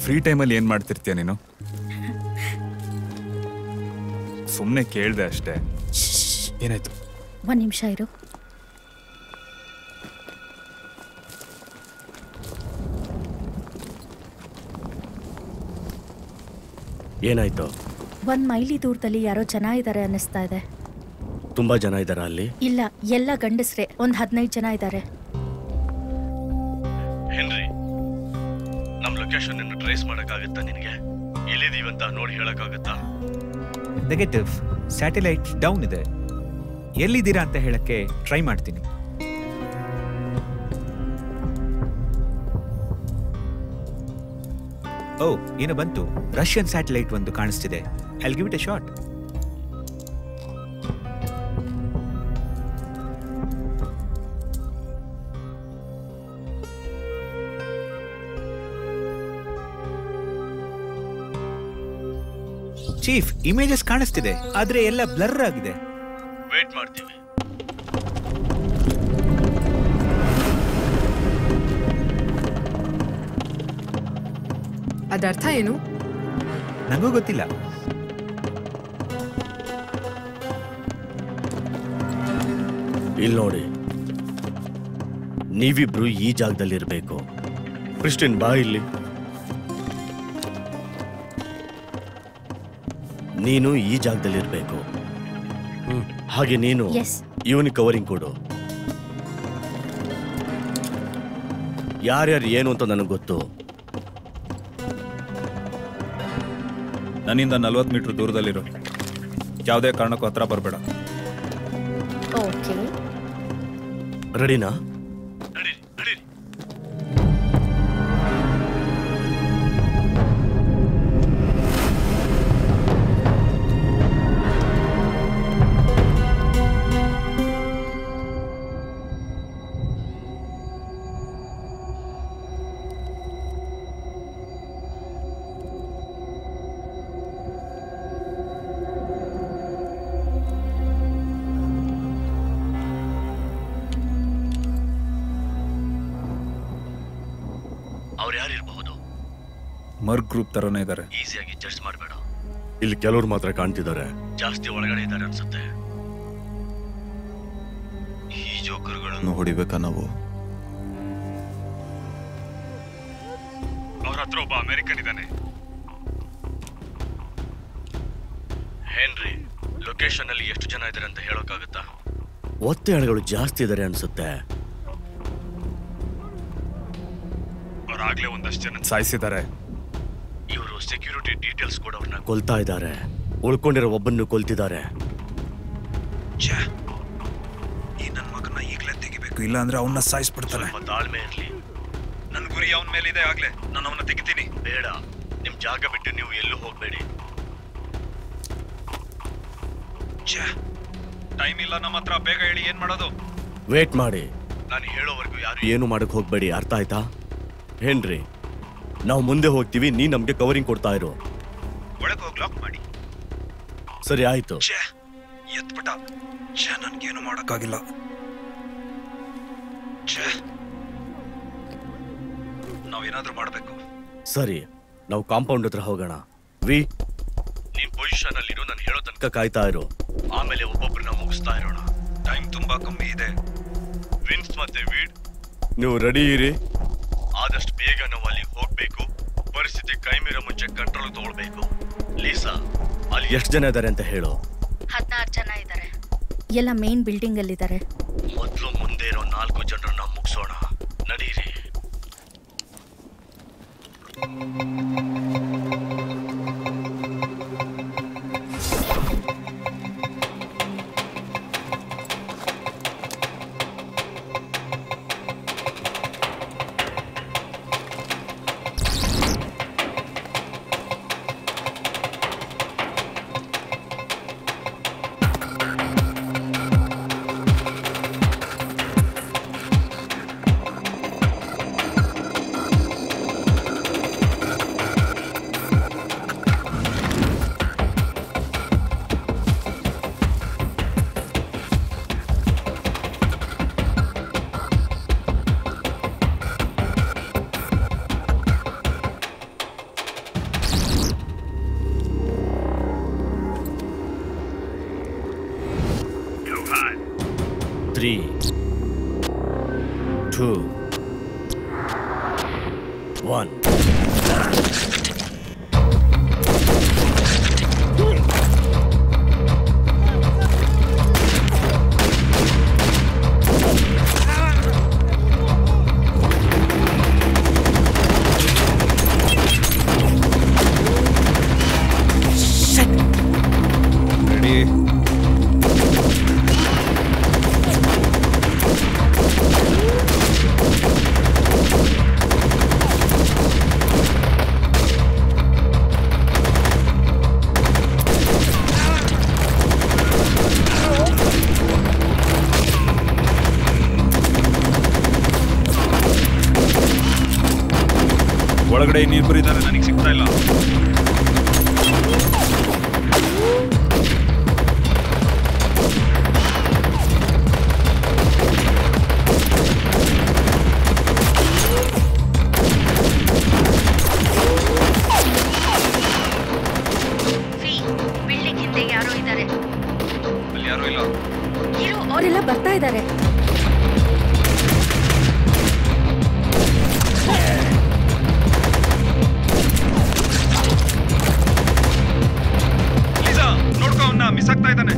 ಫ್ರೀ ಟೈಮಲ್ಲಿ ಏನು ಮಾಡ್ತಿರ್ತೀಯ ನೀನು? ಸುಮ್ಮನೆ ಕೇಳಿದೆ ಅಷ್ಟೇ. ಏನಾಯ್ತು? 1 ನಿಮಿಷ ಇರು. ಏನಾಯ್ತು? 1 ಮೈಲಿ ದೂರದಲ್ಲಿ ಯಾರೋ ಜನ ಇದ್ದಾರೆ ಅನ್ನಿಸ್ತಾ ಇದೆ. ತುಂಬಾ ಜನ ಇದ್ದಾರಾ ಅಲ್ಲಿ? ಇಲ್ಲ, ಎಲ್ಲ ಗಂಡಸ್ರೆ. ಒಂದು 15 ಜನ ಇದ್ದಾರೆ. ಹೆನ್ರಿ, ನಮ್ಮ ಲೊಕೇಶನ್ ಅನ್ನು ಟ್ರೇಸ್ ಮಾಡಕ್ಕಾಗತ್ತಾ ನಿನಗೆ? ಎಲ್ಲಿದೀವಂತ ನೋಡಿ ಹೇಳಕ್ಕಾಗತ್ತಾ? ನೆಗೆಟಿವ್. ಸ್ಯಾಟಲೈಟ್ ಡೌನ್ ಇದೆ. ಎಲ್ಲಿದ್ದೀರಾ ಅಂತ ಹೇಳಕ್ಕೆ ಟ್ರೈ ಮಾಡ್ತೀನಿ. ಓ, ಏನೋ ಬಂತು. ರಷ್ಯನ್ ಸ್ಯಾಟಲೈಟ್ ಒಂದು ಕಾಣಿಸ್ತಿದೆ. I will give it A shot. Chief, images ಕಾಣಿಸ್ತಿದೆ, ಆದ್ರೆ ಎಲ್ಲ ಬ್ಲರ್ ಆಗಿದೆ. ವೇಟ್ ಮಾಡ್ತೀವಿ. ಅದರ್ಥ ಏನು? ನಂಗೂ ಗೊತ್ತಿಲ್ಲ. ಇಲ್ಲಿ ನೋಡಿ, ನೀವಿಬ್ರು ಈ ಜಾಗದಲ್ಲಿರ್ಬೇಕು. ಕ್ರಿಸ್ಟಿನ್, ಬಾ ಇಲ್ಲಿ. ನೀನು ಈ ಜಾಗದಲ್ಲಿರ್ಬೇಕು. ಹಾಗೆ ನೀನು ಇವನಿಗೆ ಕವರಿಂಗ್ ಕೊಡು. ಯಾರ್ಯಾರು ಏನು ಅಂತ ನನಗೆ ಗೊತ್ತು. ನನ್ನಿಂದ 40 ಮೀಟರ್ ದೂರದಲ್ಲಿರು. ಯಾವುದೇ ಕಾರಣಕ್ಕೂ ಹತ್ರ ಬರಬೇಡ. ಓಕೆ, ರೆಡಿನಾ? ಅವ್ರು ಯಾರಿರಬಹುದು? ಮರ್ಗ್ ಗ್ರೂಪ್ ತರನೇ ಇದ್ದಾರೆ. ಈಸಿಯಾಗಿ ಜಡ್ಜ್ ಮಾಡಬೇಡ. ಇಲ್ಲಿ ಕೆಲವರು ಮಾತ್ರ ಕಾಣ್ತಿದ್ದಾರೆ, ಜಾಸ್ತಿ ಒಳಗಡೆ ಇದ್ದಾರೆ ಅನ್ಸುತ್ತೆ. ಈ ಜೋಕರ್ಗಳನ್ನು ಹೊಡಿಬೇಕಾ ನಾವು? ಅವ್ರ ಹತ್ರ ಒಬ್ಬ ಅಮೆರಿಕನ್ ಇದ್ದಾನೆ. ಹೆನ್ರಿ, ಲೊಕೇಶನ್ ಅಲ್ಲಿ ಎಷ್ಟು ಜನ ಇದ್ದಾರೆ ಅಂತ ಹೇಳೋಕ್ಕಾಗತ್ತಾ? ಒತ್ತೆಯಾಳುಗಳು ಜಾಸ್ತಿ ಇದ್ದಾರೆ ಅನ್ಸುತ್ತೆ. ಅವರಾಗ್ಲೇ ಒಂದಷ್ಟು ಜನ ಸಾಯಿಸಿದ್ದಾರೆ. ಇವರು ಸೆಕ್ಯೂರಿಟಿ ಡೀಟೇಲ್ಸ್ ಕೂಡ ಅವ್ರನ್ನ ಕೊಲ್ತಾ ಇದ್ದಾರೆ. ಉಳ್ಕೊಂಡಿರೋ ಒಬ್ಬನ್ನು ಕೊಲ್ತಿದ್ದಾರೆ. ಈ ನನ್ನ ಮಗನ ಈಗಲೇ ತೆಗಿಬೇಕು, ಇಲ್ಲ ಅಂದ್ರೆ ಅವನ್ನ ಸಾಯಿಸ್ಬಿಡ್ತಾನೆ. ತಾಳ್ಮೆ ಇರ್ಲಿ. ನನ್ನ ಗುರಿ ಅವನ ಮೇಲಿದೆ. ಆಗ್ಲೇ ನಾನು ಅವನ್ನ ತೆಗಿತೀನಿ. ಬೇಡ, ನಿಮ್ ಜಾಗ ಬಿಟ್ಟು ನೀವು ಎಲ್ಲೂ ಹೋಗ್ಬೇಡಿ. ಟೈಮ್ ಇಲ್ಲ ನಮ್ಮ ಹತ್ರ. ಬೇಗ ಹೇಳಿ, ಏನ್ ಮಾಡೋದು? ವೇಟ್ ಮಾಡಿ. ನಾನು ಹೇಳೋವರೆಗೂ ಯಾರು ಏನು ಮಾಡಕ್ ಹೋಗ್ಬೇಡಿ, ಅರ್ಥ ಆಯ್ತಾ? ಹೆನ್ರಿ, ನಾವು ಮುಂದೆ ಹೋಗ್ತೀವಿ, ನೀ ನಮ್ಗೆ ಕವರಿಂಗ್ ಕೊಡ್ತಾ ಇರೋ. ಒಳಗೆ ಹೋಗಿ ಲಾಕ್ ಮಾಡಿ. ಸರಿ ಆಯ್ತು. ಎತ್ಬಿಟ್ಟ. ನನ್ಗೇನು ಮಾಡಕ್ಕಾಗಿಲ್ಲ. ನಾವೇನಾದ್ರೂ ಮಾಡಬೇಕು. ಸರಿ, ನಾವು ಕಾಂಪೌಂಡ್ ಹತ್ರ ಹೋಗೋಣ. ವಿ, ನೀನ್ ಪೊಸಿಷನ್ ಅಲ್ಲಿ ನಾನು ಹೇಳೋ ತನಕ ಕಾಯ್ತಾ ಇರು. ಆಮೇಲೆ ಒಬ್ಬೊಬ್ಬರನ್ನ ಮುಗಿಸ್ತಾ ಇರೋಣ. ಟೈಮ್ ತುಂಬಾ ಕಮ್ಮಿ ಇದೆ. ವಿನ್ಸ್ ಮತ್ತೆ ವೀಡ್, ನೀವು ರೆಡಿ ಇರಿ. ಆದಷ್ಟು ಬೇಗ ನಾವು ಅಲ್ಲಿ ಹೋಗ್ಬೇಕು. ಪರಿಸ್ಥಿತಿ ಕೈ ಮೀರೋ ಮುಂಚೆ ಕಂಟ್ರೋಲ್ ತಗೊಳ್ಬೇಕು. ಲೀಸಾ, ಅಲ್ಲಿ ಎಷ್ಟು ಜನ ಇದ್ದಾರೆ ಅಂತ ಹೇಳು. 16 ಜನ ಇದ್ದಾರೆ. ಎಲ್ಲ ಮೇನ್ ಬಿಲ್ಡಿಂಗ್ ಅಲ್ಲಿ ಇದ್ದಾರೆ. ಮೊದಲು ಮುಂದೆ ಇರೋ 4 ಜನರನ್ನ ಮುಗಿಸೋಣ. ನಡೀರಿ. ಒಳಗಡೆ ಇನ್ನಿಬ್ಬರು ಇದ್ದಾರೆ, ನನಗೆ ಸಿಗ್ತಾ ಇಲ್ಲ. ಬಿಲ್ಡಿಂಗ್ ಹಿಂದೆ ಯಾರೋ ಇದ್ದಾರೆ. ಅಲ್ಲಿ ಯಾರು ಇಲ್ಲ. ಅವರೆಲ್ಲ ಬರ್ತಾ ಇದ್ದಾರೆ. ನೋಡ್ಕೊ, ಅವನ್ನ ಮಿಸ್ ಆಗ್ತಾ ಇದ್ದಾನೆ.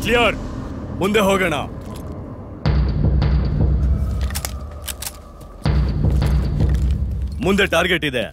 ಕ್ಲಿಯರ್, ಮುಂದೆ ಹೋಗೋಣ. ಮುಂದೆ ಟಾರ್ಗೆಟ್ ಇದೆ.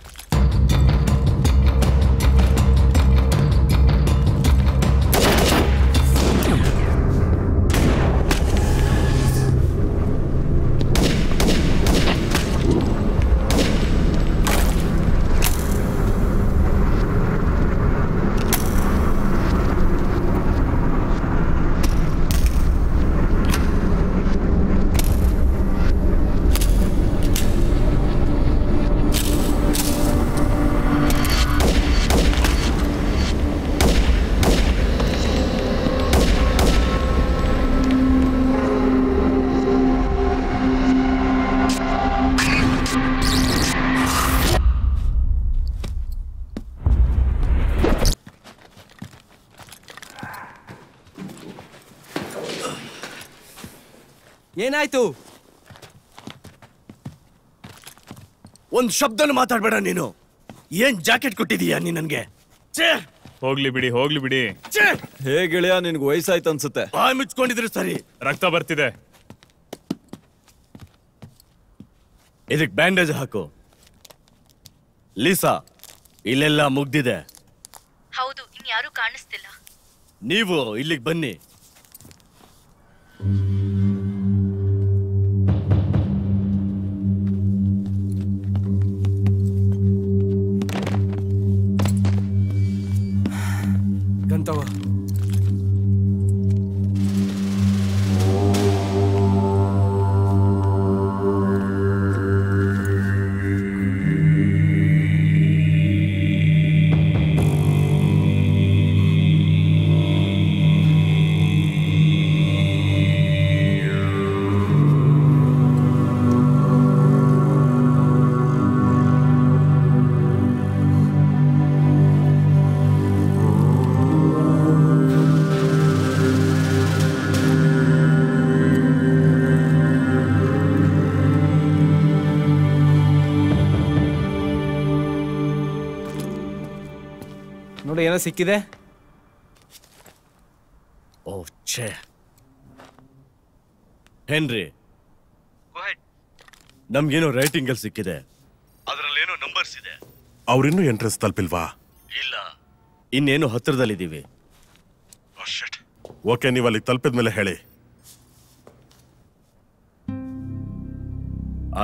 ಏನಾಯ್ತು? ಒಂದ್ ಶಬ್ದನು ಮಾತಾಡ್ಬೇಡ ನೀನು. ಏನ್ ಜಾಕೆಟ್ ಕೊಟ್ಟಿದೀಯಾ ನೀ ನನ್ಗೆ? ಹೋಗ್ಲಿ ಬಿಡಿ. ಹೇ ಗೆಳೆಯ, ನಿನ್ಗೆ ವಯಸ್ಸಾಯ್ತು ಅನ್ಸುತ್ತೆ. ಬಾಯ್ ಮುಚ್ಕೊಂಡಿದ್ರೆ ಸರಿ. ರಕ್ತ ಬರ್ತಿದೆ. ಇದಕ್ ಬ್ಯಾಂಡೇಜ್ ಹಾಕು. ಲೀಸಾ, ಇಲ್ಲೆಲ್ಲ ಮುಗ್ದಿದೆ. ಹೌದು, ಇನ್ಯಾರೂ ಕಾಣಿಸ್ತಿಲ್ಲ. ನೀವು ಇಲ್ಲಿಗೆ ಬನ್ನಿ. ಗಂತವ ನೋಡಿ, ಏನೋ ಸಿಕ್ಕಿದೆ. ಓ ಛೇ. ಹೆನ್ರಿ, ನಮ್ಗೇನೋ ರೈಟಿಂಗ್ ಅಲ್ಲಿ ಸಿಕ್ಕಿದೆ. ಅದ್ರಲ್ಲೇನೋ ನಂಬರ್ಸ್ ಇದೆ. ಅವ್ರಿನ್ನೂ ಎಂಟ್ರೆನ್ಸ್ ತಲುಪಿಲ್ವಾ? ಇಲ್ಲ, ಇನ್ನೇನು ಹತ್ರದಲ್ಲಿದ್ದೀವಿ. ಓಕೆ, ನೀವು ಅಲ್ಲಿ ತಲುಪಿದ್ಮೇಲೆ ಹೇಳಿ.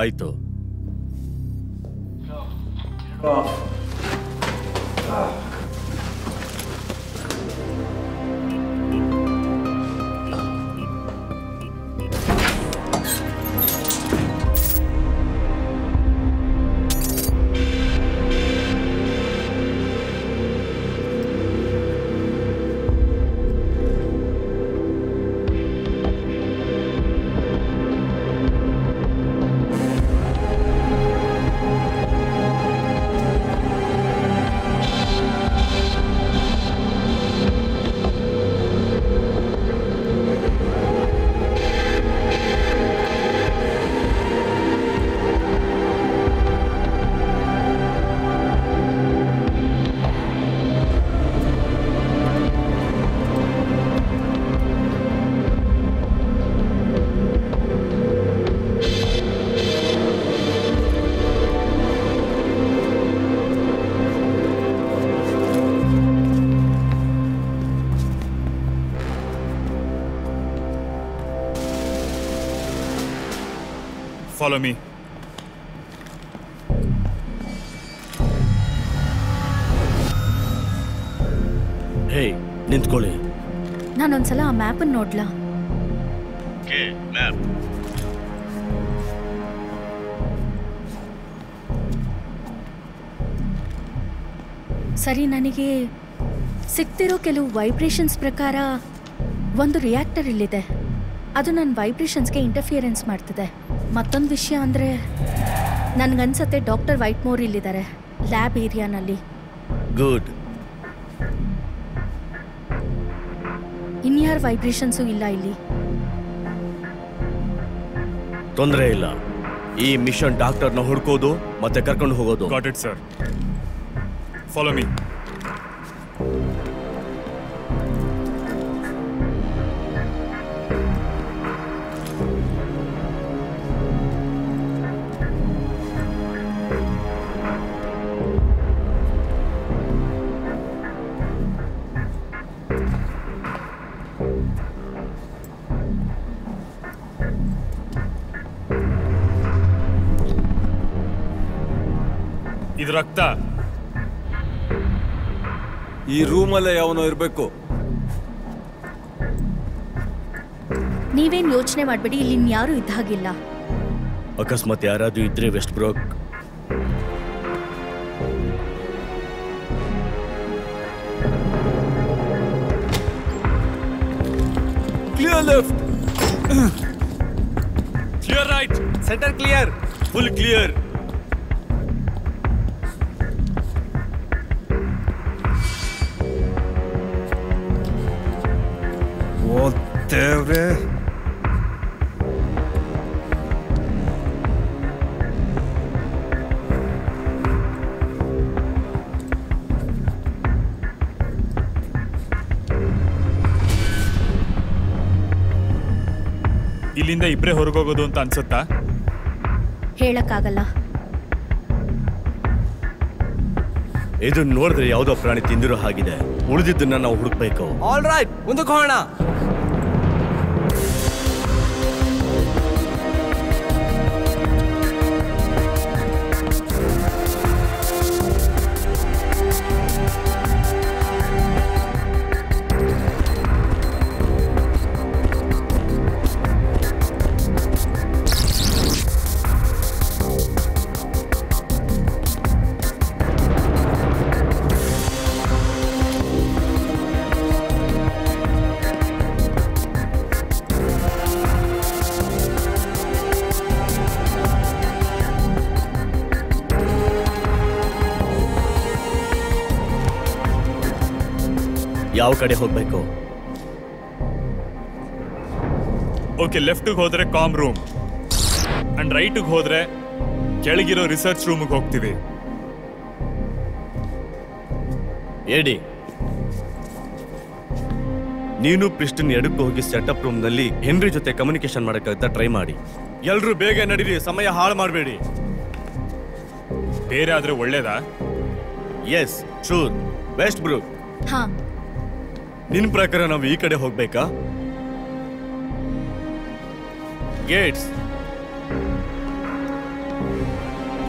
ಆಯ್ತು. Follow me. ಹೇ, ನಿಂತ್ಕೊಳ್ಳಿ. ನಾನೊಂದ್ಸಲ ಆ ಮ್ಯಾಪನ್ನು ನೋಡ್ಲಾ? ಮ್ಯಾಪ್. ಸರಿ, ನನಗೆ ಸಿಗ್ತಿರೋ ಕೆಲವು ವೈಬ್ರೇಷನ್ಸ್ ಪ್ರಕಾರ ಒಂದು ರಿಯಾಕ್ಟರ್ ಇಲ್ಲಿದೆ. ಅದು ನನ್ನ ವೈಬ್ರೇಷನ್ಸ್ಗೆ ಇಂಟರ್ಫಿಯರೆನ್ಸ್ ಮಾಡ್ತಿದೆ. ಮತ್ತೊಂದು ವಿಷಯ ಅಂದರೆ, ನನಗನ್ಸತ್ತೆ ಡಾಕ್ಟರ್ ವೈಟ್ಮೋರ್ ಇಲ್ಲಿದ್ದಾರೆ, ಲ್ಯಾಬ್ ಏರಿಯಾನಲ್ಲಿ. ಗುಡ್. ಇನ್ಯಾರ ವೈಬ್ರೇಷನ್ಸು ಇಲ್ಲ ಇಲ್ಲಿ. ತೊಂದರೆ ಇಲ್ಲ. ಈ ಮಿಷನ್ ಡಾಕ್ಟರ್ನ ಹುಡ್ಕೋದು ಮತ್ತೆ ಕರ್ಕೊಂಡು ಹೋಗೋದು. Got it, sir. Follow me. ಇದು ರಕ್ತ. ಈ ರೂಮಲ್ಲೇ ಯಾವನೋ ಇರಬೇಕು. ನೀವೇನು ಯೋಚನೆ ಮಾಡಬೇಡಿ, ಇಲ್ಲಿ ಇನ್ಯಾರೂ ಇದ್ದ ಹಾಗಿಲ್ಲ. ಅಕಸ್ಮಾತ್ ಯಾರಾದ್ರೂ ಇದ್ರೆ Westbrook. Clear left. Clear right. Centre clear. Full clear. ಓ ದೇವ್ರೆ, ಇಲ್ಲಿಂದ ಇಬ್ಬರೇ ಹೊರಗೋಗೋದು ಅಂತ ಅನ್ಸುತ್ತಾ? ಹೇಳಕ್ಕಾಗಲ್ಲ. ಇದನ್ನ ನೋಡಿದ್ರೆ ಯಾವುದೋ ಪ್ರಾಣಿ ತಿಂದಿರೋ ಹಾಗಿದೆ. ಉಳಿದಿದ್ದನ್ನ ನಾವು ಹುಡುಕ್ಬೇಕು. ಆಲ್ ರೈಟ್, ಮುಂದಕ್ಕೆ ಹೋಗೋಣ. ಯಾವ ಕಡೆ ಹೋಗ್ಬೇಕು? ಓಕೆ, ಲೆಫ್ಟಿಗೆ ಹೋದ್ರೆ ಕಾಮ್ ರೂಮ್ ಅಂಡ್ ರೈಟಿಗೆ ಹೋದ್ರೆ ಕೆಳಗಿರೋ ರಿಸರ್ಚ್ ರೂಮ್ಗೆ ಹೋಗ್ತೀವಿ. ಏಡಿ, ನೀನು ಪ್ರಿಸ್ಟನ್ ಎಡಕ್ಕೆ ಹೋಗಿ ಸೆಟಪ್ ರೂಮ್ ನಲ್ಲಿ ಹೆನ್ರಿ ಜೊತೆ ಕಮ್ಯುನಿಕೇಶನ್ ಮಾಡಕ್ಕಾಗ್ತಾ ಟ್ರೈ ಮಾಡಿ. ಎಲ್ರೂ ಬೇಗ ನಡೀರಿ, ಸಮಯ ಹಾಳು ಮಾಡಬೇಡಿ. ಬೇರೆ ಆದ್ರೆ ಒಳ್ಳೇದಾ? S sure. ವೆಸ್ಟ್ ಬ್ರೂಕ್, ಹಾ, ನಿನ್ ಪ್ರಕಾರ ನಾವು ಈ ಕಡೆ ಹೋಗ್ಬೇಕಾ? Gates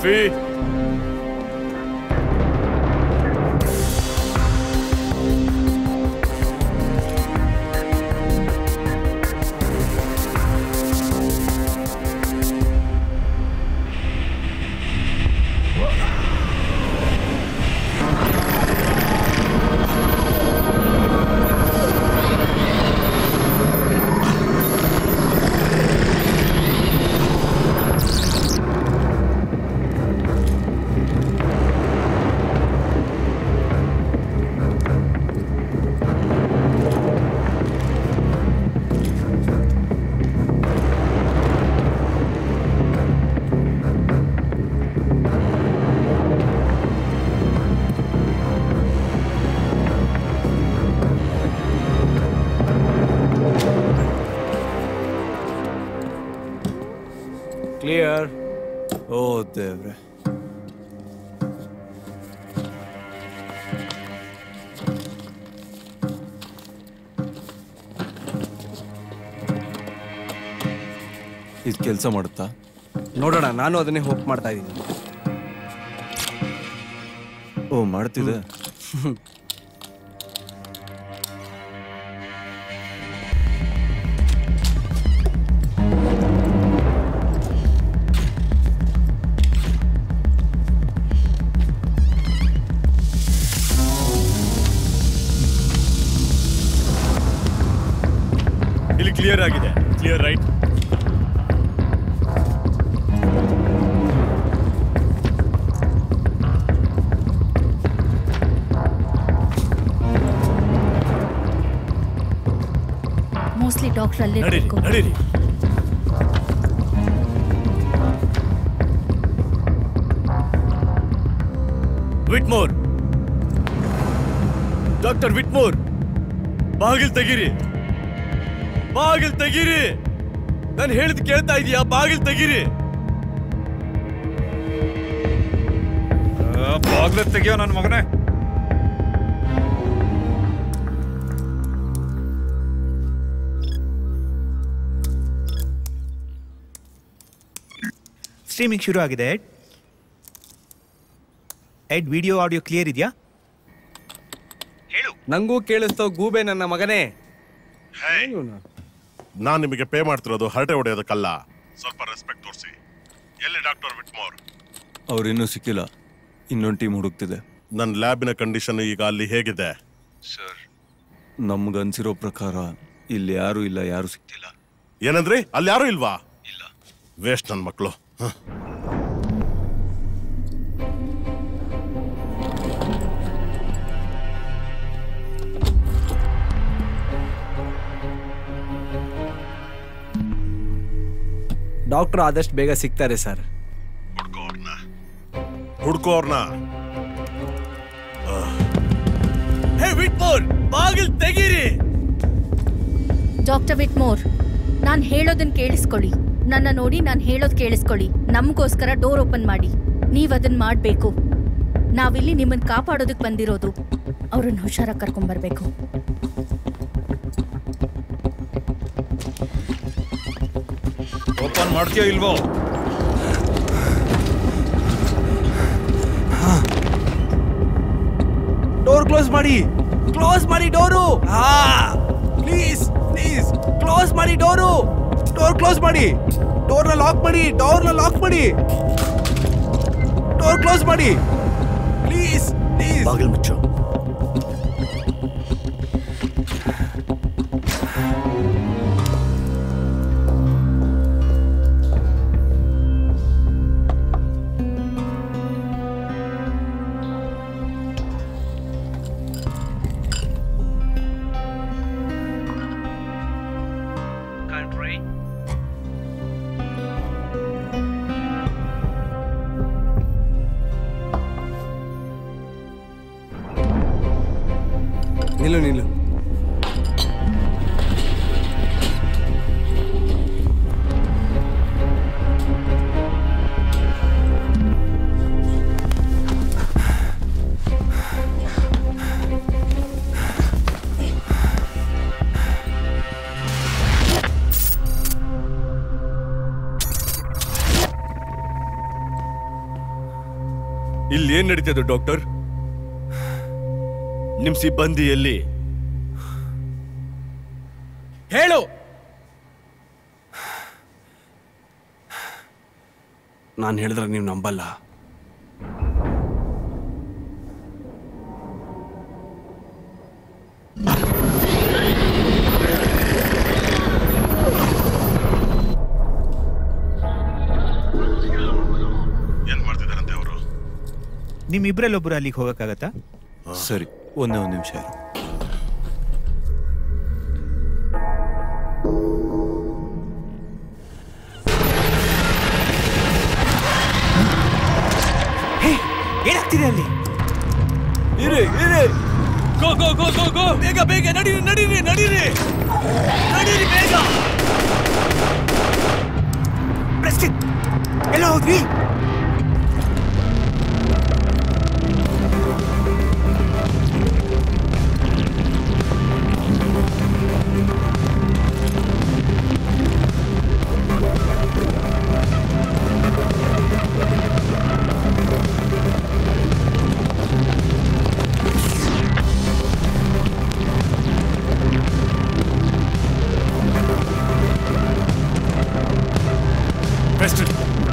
fee clear. ಓ ದೇವ್ರೆ, ಇದು ಕೆಲಸ ಮಾಡುತ್ತಾ? ನೋಡೋಣ, ನಾನು ಅದನ್ನೇ ಹೋಪ್ ಮಾಡ್ತಾ ಇದ್ದೀನಿ. ಓ, ಮಾಡ್ತಿದೆ. ಇಲ್ಲಿ ಕ್ಲಿಯರ್ ಆಗಿದೆ. Clear right. ಮೋಸ್ಟ್ಲಿ ಡಾಕ್ಟರ್ ಅಲ್ಲೇ ಇರ್ಬೇಕು. ನಡೀರಿ. ವಿಟ್ಮೋರ್, ಡಾಕ್ಟರ್ ವಿಟ್ಮೋರ್, ಬಾಗಿಲ್ ತೆಗೀರಿ, ಬಾಗಿಲ್ ತೆಗೀರಿ. ನಾನು ಹೇಳಿದ್ ಕೇಳ್ತಾ ಇದೀಯಾ? ಬಾಗಿಲ್ ತೆಗೀರಿ. ಬಾಗ್ಲ ತೆಗಿಯೋ ನನ್ನ ಮಗನೇ. ಸ್ಟ್ರೀಮಿಂಗ್ ಶುರು ಆಗಿದೆ. ಎಡ್ ವಿಡಿಯೋ ಆಡಿಯೋ ಕ್ಲಿಯರ್ ಇದೆಯಾ? ನಂಗೂ ಕೇಳಿಸ್ತೋ ಗೂಬೆ ನನ್ನ ಮಗನೇ. ನಾನ್ ನಿಮಗೆ ಪೇ ಮಾಡ್ತಿರೋದು ಹರಟೆ ಹೊಡೆಯೋದಕ್ಕಲ್ಲ. ಸ್ವಲ್ಪ ರೆಸ್ಪೆಕ್ಟ್ ತೋರಿಸಿ. ಎಲ್ಲಿ ಡಾಕ್ಟರ್ ವಿಟ್ಮೋರ್? ಅವ್ರಿನ್ನೂ ಸಿಕ್ಕಿಲ್ಲ. ಇನ್ನೊಂದು ಟೀಮ್ ಹುಡುಕ್ತಿದೆ. ನನ್ನ ಲ್ಯಾಬಿನ ಕಂಡೀಷನ್ ಈಗ ಅಲ್ಲಿ ಹೇಗಿದೆ? ಸರ್, ನಮ್ಗನ್ಸಿರೋ ಪ್ರಕಾರ ಇಲ್ಲಿ ಯಾರು ಇಲ್ಲ, ಯಾರು ಸಿಕ್ತಿಲ್ಲ. ಏನಂದ್ರಿ? ಅಲ್ಲಿ ಯಾರು ಇಲ್ವಾ? ಇಲ್ಲ. ವೇಸ್ಟ್ ನನ್ನ ಮಕ್ಕಳು. ಡಾಕ್ಟರ್ ಆದಷ್ಟು ಬೇಗ ಸಿಗ್ತಾರೆ ಸರ್. ಹುಡ್ಕೋ ಅವ್ರನ್ನ. ಹೇ ವಿಟ್ಮೋರ್, ಬಾಗಿಲ್ ತೆಗೀರಿ. ಡಾಕ್ಟರ್ ವಿಟ್ಮೋರ್, ನಾನು ಹೇಳೋದನ್ನ ಕೇಳಿಸ್ಕೊಳ್ಳಿ. ನನ್ನ ನೋಡಿ ನಾನು ಹೇಳೋದು ಕೇಳಿಸ್ಕೊಳ್ಳಿ. ನಮಗೋಸ್ಕರ ಡೋರ್ ಓಪನ್ ಮಾಡಿ. ನೀವು ಅದನ್ನ ಮಾಡಬೇಕು. ನಾವಿಲ್ಲಿ ನಿಮ್ಮನ್ನು ಕಾಪಾಡೋದಕ್ಕೆ ಬಂದಿರೋದು. ಅವ್ರನ್ನ ಹುಷಾರಾಗಿ ಕರ್ಕೊಂಡ್ಬರ್ಬೇಕು. ಓಪನ್ ಮಾಡ್ತೀಯೋ ಇಲ್ವೋ? ಡೋರ್ ಕ್ಲೋಸ್ ಮಾಡಿ. ಕ್ಲೋಸ್ ಮಾಡಿ ಡೋರು. ಪ್ಲೀಸ್ ಪ್ಲೀಸ್ ಕ್ಲೋಸ್ ಮಾಡಿ ಡೋರು. ಡೋರ್ ಕ್ಲೋಸ್ ಮಾಡಿ. ಡೋರ್ನ ಲಾಕ್ ಮಾಡಿ. ಡೋರ್ನ ಲಾಕ್ ಮಾಡಿ. ಡೋರ್ ಕ್ಲೋಸ್ ಮಾಡಿ ಪ್ಲೀಸ್ ಪ್ಲೀಸ್. ಬಾಗಿಲು ಮುಚ್ಚು. ನಿಲ್ಲು ನಿಲ್ಲು. ಇಲ್ಲಿ ಏನ್ ನಡೀತದೆ ಡಾಕ್ಟರ್? ನಿಮ್ ಸಿಬ್ಬಂದಿ ಎಲ್ಲಿ? ಹೇಳು. ನಾನು ಹೇಳಿದ್ರೆ ನೀವು ನಂಬಲ್ಲ. ಏನ್ ಮಾಡ್ತಿದಾರಂತೆ ಅವರು? ನಿಮ್ಮಿಬ್ರಲ್ಲೊಬ್ರು ಅಲ್ಲಿಗೆ ಹೋಗಕ್ಕಾಗತ್ತಾ? ಸರಿ, ಒಂದೇ ಒಂದು ನಿಮಿಷ. ಏನಾಗ್ತಿದೆ ಅಲ್ಲಿ? ಇರಿ ಇರಿ. ಗೋ ಗೋ ಗೋ ಗೋ ಗೋ. ಬೇಗ ಬೇಗ ನಡೀರಿ ನಡೀರಿ ನಡೀರಿ ನಡೀರಿ ಬೇಗ. ಪ್ರೆಸ್ಟಿನ್ ಎಲ್ಲ ಹೋದ್ರಿ?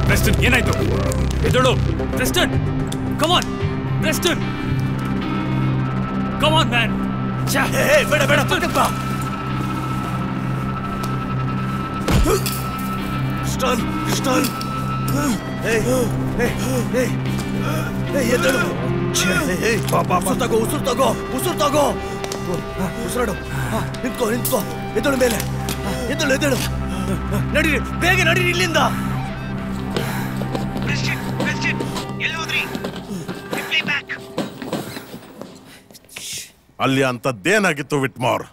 ಪ್ರೆಸ್ಟನ್ ಏನಾಯ್ತು? ಎದಳು Preston. Come on Preston, come on man. ಬೇಡ ಬೇಡ ಪಕ್ಕಕ್ಕೆ ಬಾ. ಕ್ರಿಸ್ಟನ್ ಕ್ರಿಸ್ಟನ್, ಎದಳು. ಉಸಿರು ತಗೋ ಉಸಿರು ತಗೋ ಉಸಿರು ತಗೋ. ಉಸಿರಾಡು. ನಿಂತ್ಕೋ ನಿಂತ್ಕೋ. ಎದಳು ಮೇಲೆ. ಎದಳು ಎದಳು. ನಡೀರಿ ಬೇಗ ನಡೀರಿ ಇಲ್ಲಿಂದ. ಅಲ್ಲಿ ಅಂತದ್ದೇನಾಗಿತ್ತು ವಿಟ್ಮಾರ್?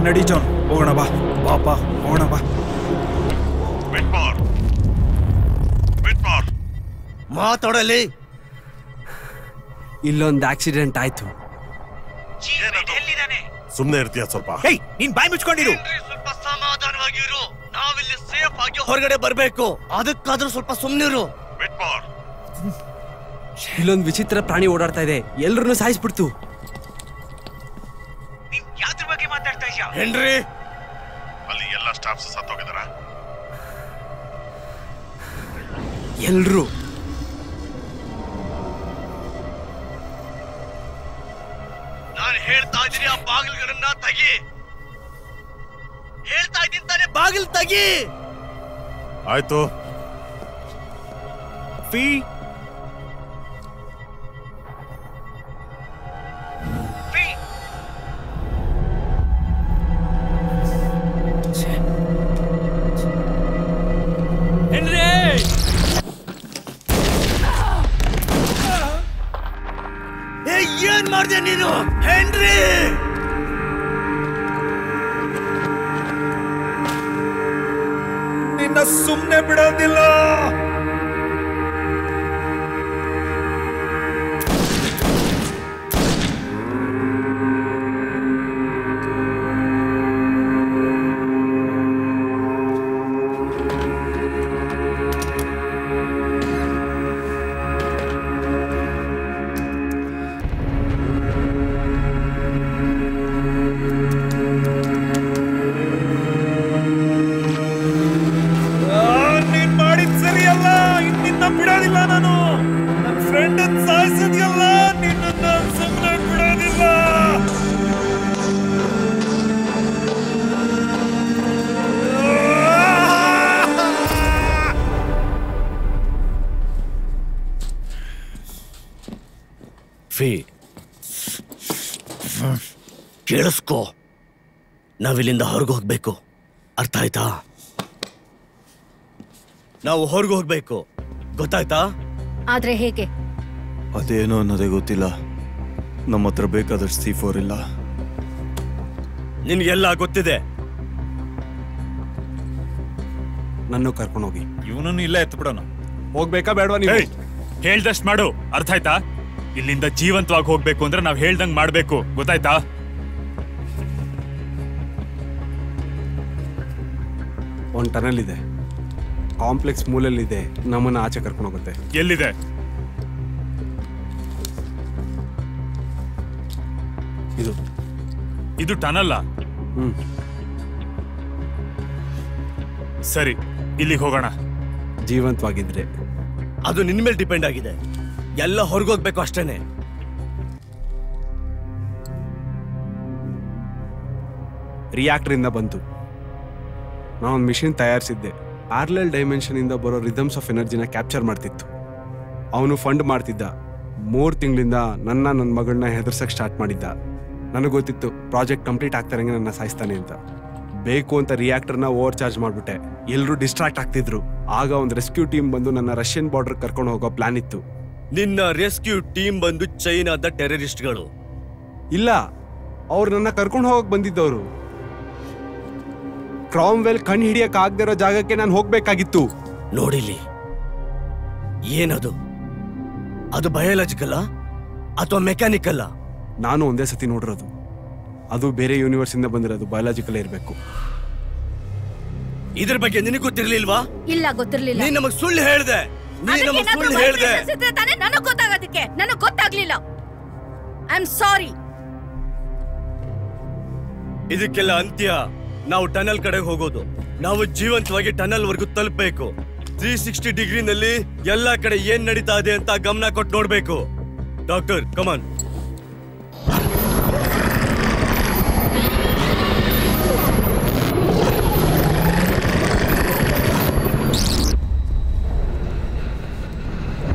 ನಡಿ ಜಾನ್, ಹೋಗೋಣ ಬಾ. ಪಾಪ ಹೋಗೋಣ ಬಾ. ಮಾತಾಡಲಿ. ಇಲ್ಲೊಂದು ಆಕ್ಸಿಡೆಂಟ್ ಆಯ್ತು. ಸುಮ್ನೆ ಇರ್ತೀಯ ಸ್ವಲ್ಪ? ನೀನ್ ಬಾಯಿ ಮುಚ್ಕೊಂಡಿರು. ಸ್ವಲ್ಪ ಸಮಾಧಾನವಾಗಿರು. ನಾವಿಲ್ಲಿ ಸೇಫ್ ಆಗಿ ಹೊರಗಡೆ ಬರ್ಬೇಕು. ಅದಕ್ಕಾದ್ರೂ ಸ್ವಲ್ಪ ಸುಮ್ನಿರು. ಇಲ್ಲೊಂದು ವಿಚಿತ್ರ ಪ್ರಾಣಿ ಓಡಾಡ್ತಾ ಇದೆ. ಎಲ್ರನ್ನೂ ಸಾಯಿಸ್ಬಿಡ್ತು. ಹೆನ್ರಿ ಅಲ್ಲಿ ಎಲ್ಲ ಸ್ಟಾಫ್ಸ್ ಸತ್ತೋಗಿದಾರ? ಎಲ್ರು ನಾನು ಹೇಳ್ತಾ ಇದ್ದೀನಿ, ಆ ಬಾಗಿಲುಗಳನ್ನ ತೆಗಿ. ಹೇಳ್ತಾ ಇದ್ದೀನಿ ತಾನೇ, ಬಾಗಿಲು ತೆಗಿ. ಆಯ್ತು. ಫೀ ಏನ್ ಮಾಡ್ದೆ ನೀನು ಹೆನ್ರಿ? ನಿನ್ನ ಸುಮ್ಮನೆ ಬಿಡೋದಿಲ್ಲ. ಬಿಡೋದಿಲ್ಲ ನಾನು. ನನ್ನ ಫ್ರೆಂಡ್ ಸಾಯಿಸಿದ್ಯಲ್ಲ, ನಿನ್ನ ಸುಮ್ಮನೆ ಬಿಡೋದಿಲ್ಲ. ಫೀ, ಕೇಳಿಸ್ಕೋ, ನಾವಿಲ್ಲಿಂದ ಹೊರಗೆ ಹೋಗ್ಬೇಕು. ಅರ್ಥ ಆಯ್ತಾ? ನಾವು ಹೊರಗೆ ಹೋಗ್ಬೇಕು, ಗೊತ್ತಾಯ್ತಾ? ಆದ್ರೆ ಹೇಗೆ? ಅದೇನೋ ಅನ್ನೋದೇ ಗೊತ್ತಿಲ್ಲ. ನಮ್ಮ ಹತ್ರ ಬೇಕಾದಷ್ಟು C4 ಇಲ್ಲ. ನಿನ್ಗೆಲ್ಲ ಗೊತ್ತಿದೆ. ನನ್ನ ಕರ್ಕೊಂಡು ಹೋಗಿ. ಇವನನ್ನು ಇಲ್ಲ ಎತ್ಬಿಡೋಣ. ಹೋಗ್ಬೇಕಾ ಬೇಡವಾ ನೀವು? ಹೇಳ್ದಷ್ಟು ಮಾಡು, ಅರ್ಥ ಆಯ್ತಾ? ಇಲ್ಲಿಂದ ಜೀವಂತವಾಗಿ ಹೋಗ್ಬೇಕು ಅಂದ್ರೆ ನಾವ್ ಹೇಳ್ದಂಗ್ ಮಾಡ್ಬೇಕು, ಗೊತ್ತಾಯ್ತಾ? ಒಂದು ಟನಲ್ ಇದೆ, ಕಾಂಪ್ಲೆಕ್ಸ್ ಮೂಲೆಯಲ್ಲಿದೆ, ನಮ್ಮನ್ನ ಆಚೆ ಕರ್ಕೊಂಡು ಹೋಗುತ್ತೆ. ಎಲ್ಲಿದೆ? ಇದು ಟನಲ್ಲ? ಸರಿ, ಇಲ್ಲಿಗೆ ಹೋಗೋಣ. ಜೀವಂತವಾಗಿದ್ರೆ ಅದು ನಿನ್ ಮೇಲೆ ಡಿಪೆಂಡ್ ಆಗಿದೆ. ಎಲ್ಲ ಹೊರಗೋಗ್ಬೇಕು ಅಷ್ಟೇನೆ. ರಿಯಾಕ್ಟರ್ ಇಂದ ಬಂತು. ನಾನೊಂದು ಮಿಷಿನ್ ತಯಾರಿಸಿದ್ದೆ. ಪ್ಯಾರಲಲ್ ಡೈಮೆನ್ಷನ್ ಇಂದ ಬರೋ ರಿದಮ್ಸ್ ಆಫ್ ಎನರ್ಜಿನ ಕ್ಯಾಪ್ಚರ್ ಮಾಡ್ತಿತ್ತು. ಅವನು ಫಂಡ್ ಮಾಡ್ತಿದ್ದ. 3 ತಿಂಗಳಿಂದ ನನ್ನ ಮಗಳನ್ನ ಹೆದರ್ಸಕ್ ಸ್ಟಾರ್ಟ್ ಮಾಡಿದ್ದ. ನನಗೆ ಗೊತ್ತಿತ್ತು ಪ್ರಾಜೆಕ್ಟ್ ಕಂಪ್ಲೀಟ್ ಆಗ್ತಾರಂಗೆ ನನ್ನ ಸಾಯಿಸ್ತಾನೆ ಅಂತ. ಬೇಕು ಅಂತ ರಿಯಾಕ್ಟರ್ನ ಓವರ್ ಚಾರ್ಜ್ ಮಾಡ್ಬಿಟ್ಟೆ. ಎಲ್ಲರೂ ಡಿಸ್ಟ್ರಾಕ್ಟ್ ಆಗ್ತಿದ್ರು. ಆಗ ಒಂದು ರೆಸ್ಕ್ಯೂ ಟೀಮ್ ಬಂದು ನನ್ನ ರಷ್ಯನ್ ಬಾರ್ಡರ್ ಕರ್ಕೊಂಡು ಹೋಗೋ ಪ್ಲಾನ್ ಇತ್ತು. ನಿನ್ನ ರೆಸ್ಕ್ಯೂ ಟೀಮ್ ಬಂದು ಚೈನಾದ ಟೆರರಿಸ್ಟ್ಗಳು? ಇಲ್ಲ, ಅವ್ರು ನನ್ನ ಕರ್ಕೊಂಡು ಹೋಗಕ್ ಬಂದಿದ್ದವರು. ಕ್ರಾಮ್ವೆಲ್ ಕಣ್ ಹಿಡಿಯಕ್ ಆಗದಿರೋ ಜಾಗಕ್ಕೆ ನಾನು ಹೋಗ್ಬೇಕಾಗಿತ್ತು. ನೋಡಿಲಿ, ಏನದು? ಅದು ಬಯಾಲಜಿಕಲ್ಲ ಅಥವಾ ಮೆಕ್ಯಾನಿಕಲ್ಲ? ನಾನು ಒಂದೇ ಸತಿ ನೋಡಿರೋದು. ಅದು ಬೇರೆ ಯೂನಿವರ್ಸ್ ಇಂದ ಬಂದಿರೋದು, ಬಯಾಲಜಿಕಲ್ ಇರಬೇಕು. ಇದ್ರ ಬಗ್ಗೆ ನಿನಗೆ ಗೊತ್ತಿರ್ಲಿಲ್ವಾ? ಇಲ್ಲ, ಗೊತ್ತಿರ್ಲಿಲ್ಲ. ನೀನ್ ನಮಗ್ ಸುಳ್ಳು ಹೇಳ್ದೆ. ನನಗ್ ಗೊತ್ತಾಗೋದಕ್ಕೆ ನನಗ್ ಗೊತ್ತಾಗ್ಲಿಲ್ಲ. I am sorry. ಇದಕ್ಕೆಲ್ಲ ಅಂತ್ಯ ನಾವು ಟನಲ್ ಕಡೆಗೆ ಹೋಗೋದು. ನಾವು ಜೀವಂತವಾಗಿ ಟನಲ್ ವರ್ಗು ತಲುಪಬೇಕು. 360 ಡಿಗ್ರಿನಲ್ಲಿ ಎಲ್ಲಾ ಕಡೆ ಏನ್ ನಡೀತಾ ಇದೆ ಅಂತ ಗಮನ ಕೊಟ್ಟು ನೋಡ್ಬೇಕು. ಡಾಕ್ಟರ್, ಕಮಾನ್.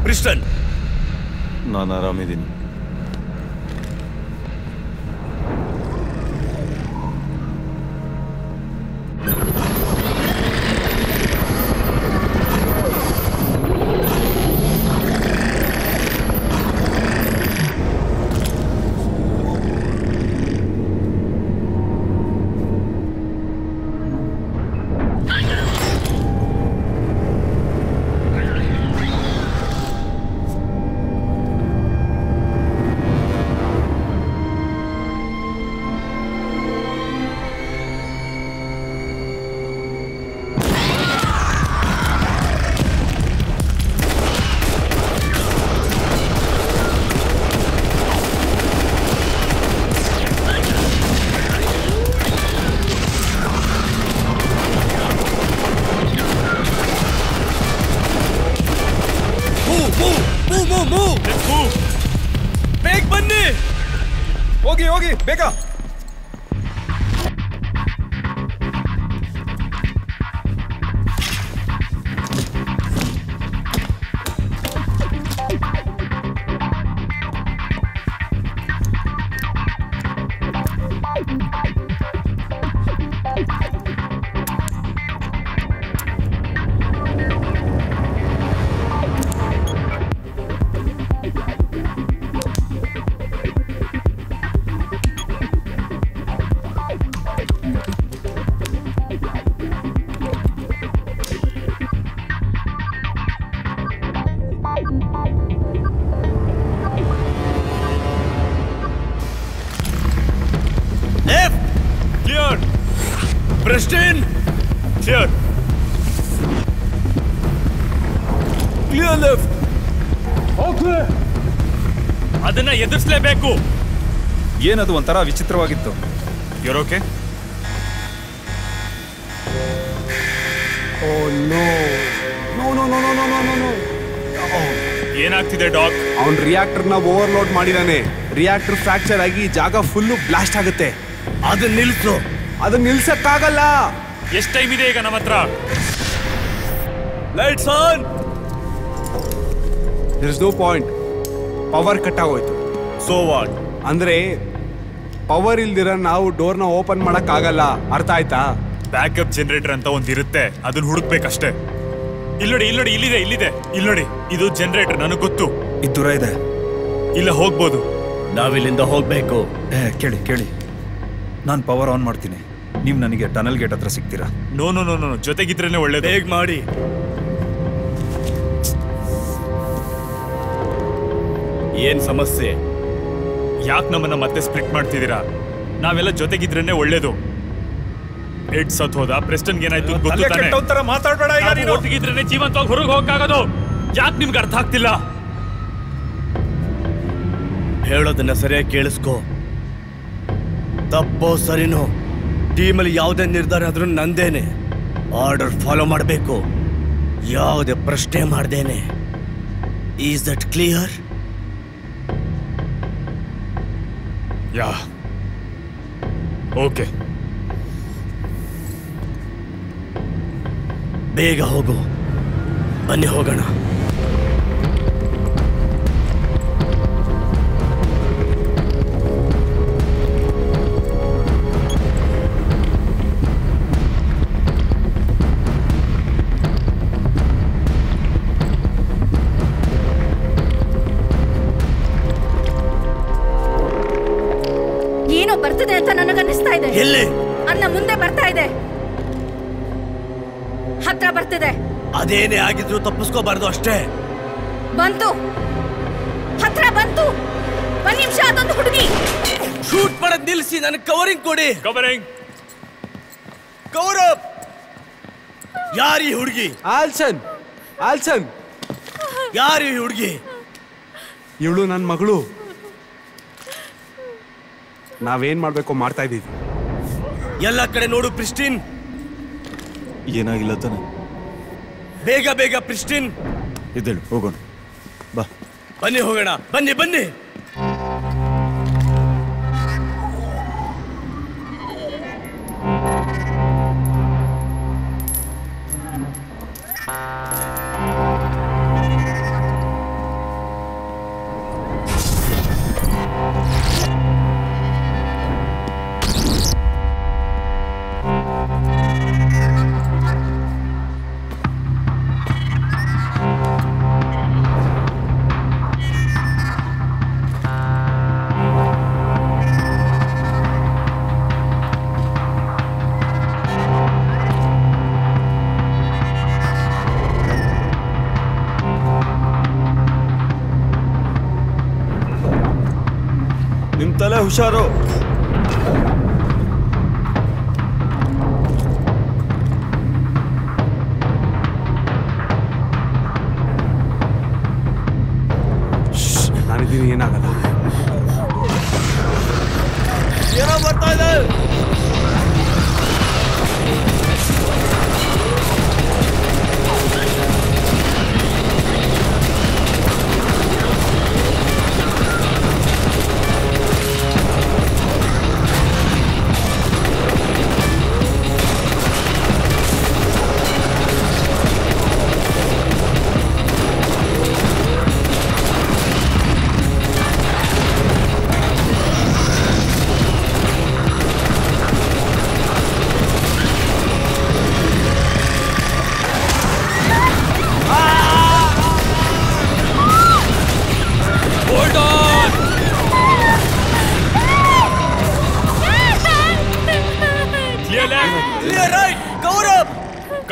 ಪ್ರಿಸ್ಟನ್, ನಾನು ಆರಾಮಿದ್ದೀನಿ. ಹೋಗಿ ಹೋಗಿ ಬೇಗ. ಪ್ರೆಸ್ಟಿನ್ ಕ್ಲಿಯರ್. Clear left. ಅದನ್ನ ಎದುರಿಸಲೇಬೇಕು. ಏನದು ಒಂಥರ ವಿಚಿತ್ರವಾಗಿತ್ತು. ಓಕೆ? ಏನಾಗ್ತಿದೆ ಡಾಕ್? ಅವ್ನ್ ರಿಯಾಕ್ಟರ್ ನ ಓವರ್ಲೋಡ್ ಮಾಡಿದಾನೆ. ರಿಯಾಕ್ಟರ್ ಫ್ರಾಕ್ಚರ್ ಆಗಿ ಜಾಗ ಫುಲ್ಲು ಬ್ಲಾಸ್ಟ್ ಆಗುತ್ತೆ. ಅದನ್ನ ನಿಲ್ಸು. ಅದನ್ನ ನಿಲ್ಸಕ್ಕಾಗಲ್ಲ. ಎಷ್ಟು ಟೈಮ್ ಇದೆ ಈಗ ನಮ್ಮ ಹತ್ರ? Lights on. There is no point. Power cut ಆಗೋಯ್ತು. So what? ಅಂದ್ರೆ ಪವರ್ ಇಲ್ದಿರ ನಾವು ಡೋರ್ನ ಓಪನ್ ಮಾಡಕ್ ಆಗಲ್ಲ. ಅರ್ಥ ಆಯ್ತಾ? ಬ್ಯಾಕಪ್ ಜನರೇಟರ್ ಅಂತ ಒಂದಿರುತ್ತೆ, ಅದನ್ನ ಹುಡುಕ್ಬೇಕಷ್ಟೇ. ಇಲ್ಲೋಡಿ ಇಲ್ಲೋಡಿ, ಇಲ್ಲಿದೆ ಇಲ್ಲಿದೆ, ಇಲ್ಲೋಡಿ. ಇದು ಜನರೇಟರ್, ನನಗೆ ಗೊತ್ತು. ಇದು ದೂರ ಇದೆ. ಇಲ್ಲ ಹೋಗ್ಬೋದು. ನಾವಿಲ್ಲಿಂದ ಹೋಗ್ಬೇಕು. ಕೇಳಿ ಕೇಳಿ, ನಾನು ಪವರ್ ಆನ್ ಮಾಡ್ತೀನಿ, ನೀವು ನನಗೆ ಟನಲ್ ಗೇಟ್ ಹತ್ರ ಸಿಗ್ತೀರಾ? ನೋ ನೋ ನೋ ನೋ, ಜೊತೆಗಿದ್ರೇನೆ ಒಳ್ಳೇದು. ಬೇಗ ಮಾಡಿ. ಏನ್ ಸಮಸ್ಯೆ? ಯಾಕೆ ನಮ್ಮನ್ನ ಮತ್ತೆ ಸ್ಪ್ಲಿಟ್ ಮಾಡ್ತಿದ್ದೀರಾ? ನಾವೆಲ್ಲ ಜೊತೆಗಿದ್ರೇನೆ ಒಳ್ಳೇದು. ಎಡ್ ಸತ್ ಹೋದ, ಪ್ರೆಸ್ಟನ್ಗೆ ಏನಾಯ್ತು ಗೊತ್ತು ತಾನೆ? ಮಾತಾಡಬೇಡ. ಒಟ್ಟಿಗಿದ್ರೇನೆ ಜೀವಂತವಾಗಿ ಹೊರಗೆ ಹೋಗಕ್ಕಾಗೋದು. ಯಾಕೆ ನಿಮ್ಗೆ ಅರ್ಥ ಆಗ್ತಿಲ್ಲ? ಹೇಳೋದನ್ನ ಸರಿಯಾಗಿ ಕೇಳಿಸ್ಕೋ. ತಪ್ಪೋ ಸರಿನೋ, ಟೀಮಲ್ಲಿ ಯಾವುದೇ ನಿರ್ಧಾರ ಆದ್ರೂ ನಂದೇನೆ. ಆರ್ಡರ್ ಫಾಲೋ ಮಾಡಬೇಕು, ಯಾವುದೇ ಪ್ರಶ್ನೆ ಮಾಡ್ದೇನೆ. Is that clear? Yeah okay. ಬೇಗ ಹೋಗು. ಬನ್ನಿ ಹೋಗೋಣ. ಏನೋ ಬರ್ತಿದೆ ಅಂತ ನನಗನ್ನಿಸ್ತಾ ಇದೆ. ಎಲ್ಲಿ? ಅನ್ನ ಮುಂದೆ ಬರ್ತಾ ಇದೆ, ಹತ್ರ ಬರ್ತಿದೆ. ಅದೇನೇ ಆಗಿದ್ರು ತಪ್ಪಿಸ್ಕೋಬಾರ್ದು ಅಷ್ಟೇ. ಬಂತು, ಹತ್ರ ಬಂತು. ಒಂದ್ ನಿಮಿಷ, ಅದೊಂದು ಹುಡುಗಿ. ಶೂಟ್ ಮಾಡೋದ್ ನಿಲ್ಸಿ, ನನಗೆ ಕವರಿಂಗ್ ಕೊಡಿ. ಕವರಿಂಗ್. Cover up. ಯಾರೀ ಹುಡುಗಿ? ಆಲ್ಸನ್. ಆಲ್ಸನ್. ಯಾರೀ ಹುಡುಗಿ? ಇವಳು ನನ್ನ ಮಗಳು. ನಾವೇನ್ ಮಾಡ್ಬೇಕು ಮಾಡ್ತಾ ಇದೀವಿ. ಎಲ್ಲ ಕಡೆ ನೋಡು ಪ್ರಿಸ್ಟಿನ್. ಏನಾಗಿಲ್ಲ ತಾನೆ? ಬೇಗ ಬೇಗ ಪ್ರಿಸ್ಟಿನ್. ಇದ್ದೇಳು, ಹೋಗೋಣ ಬಾ. ಬನ್ನಿ ಹೋಗೋಣ, ಬನ್ನಿ ಬನ್ನಿ. ನಿಮ್ ತಲೆ ಹುಷಾರು. ನಾನಿದ್ದೀನಿ, ಏನಾಗಲ್ಲ. ಏನೋ ಬರ್ತಾ ಇದೆ.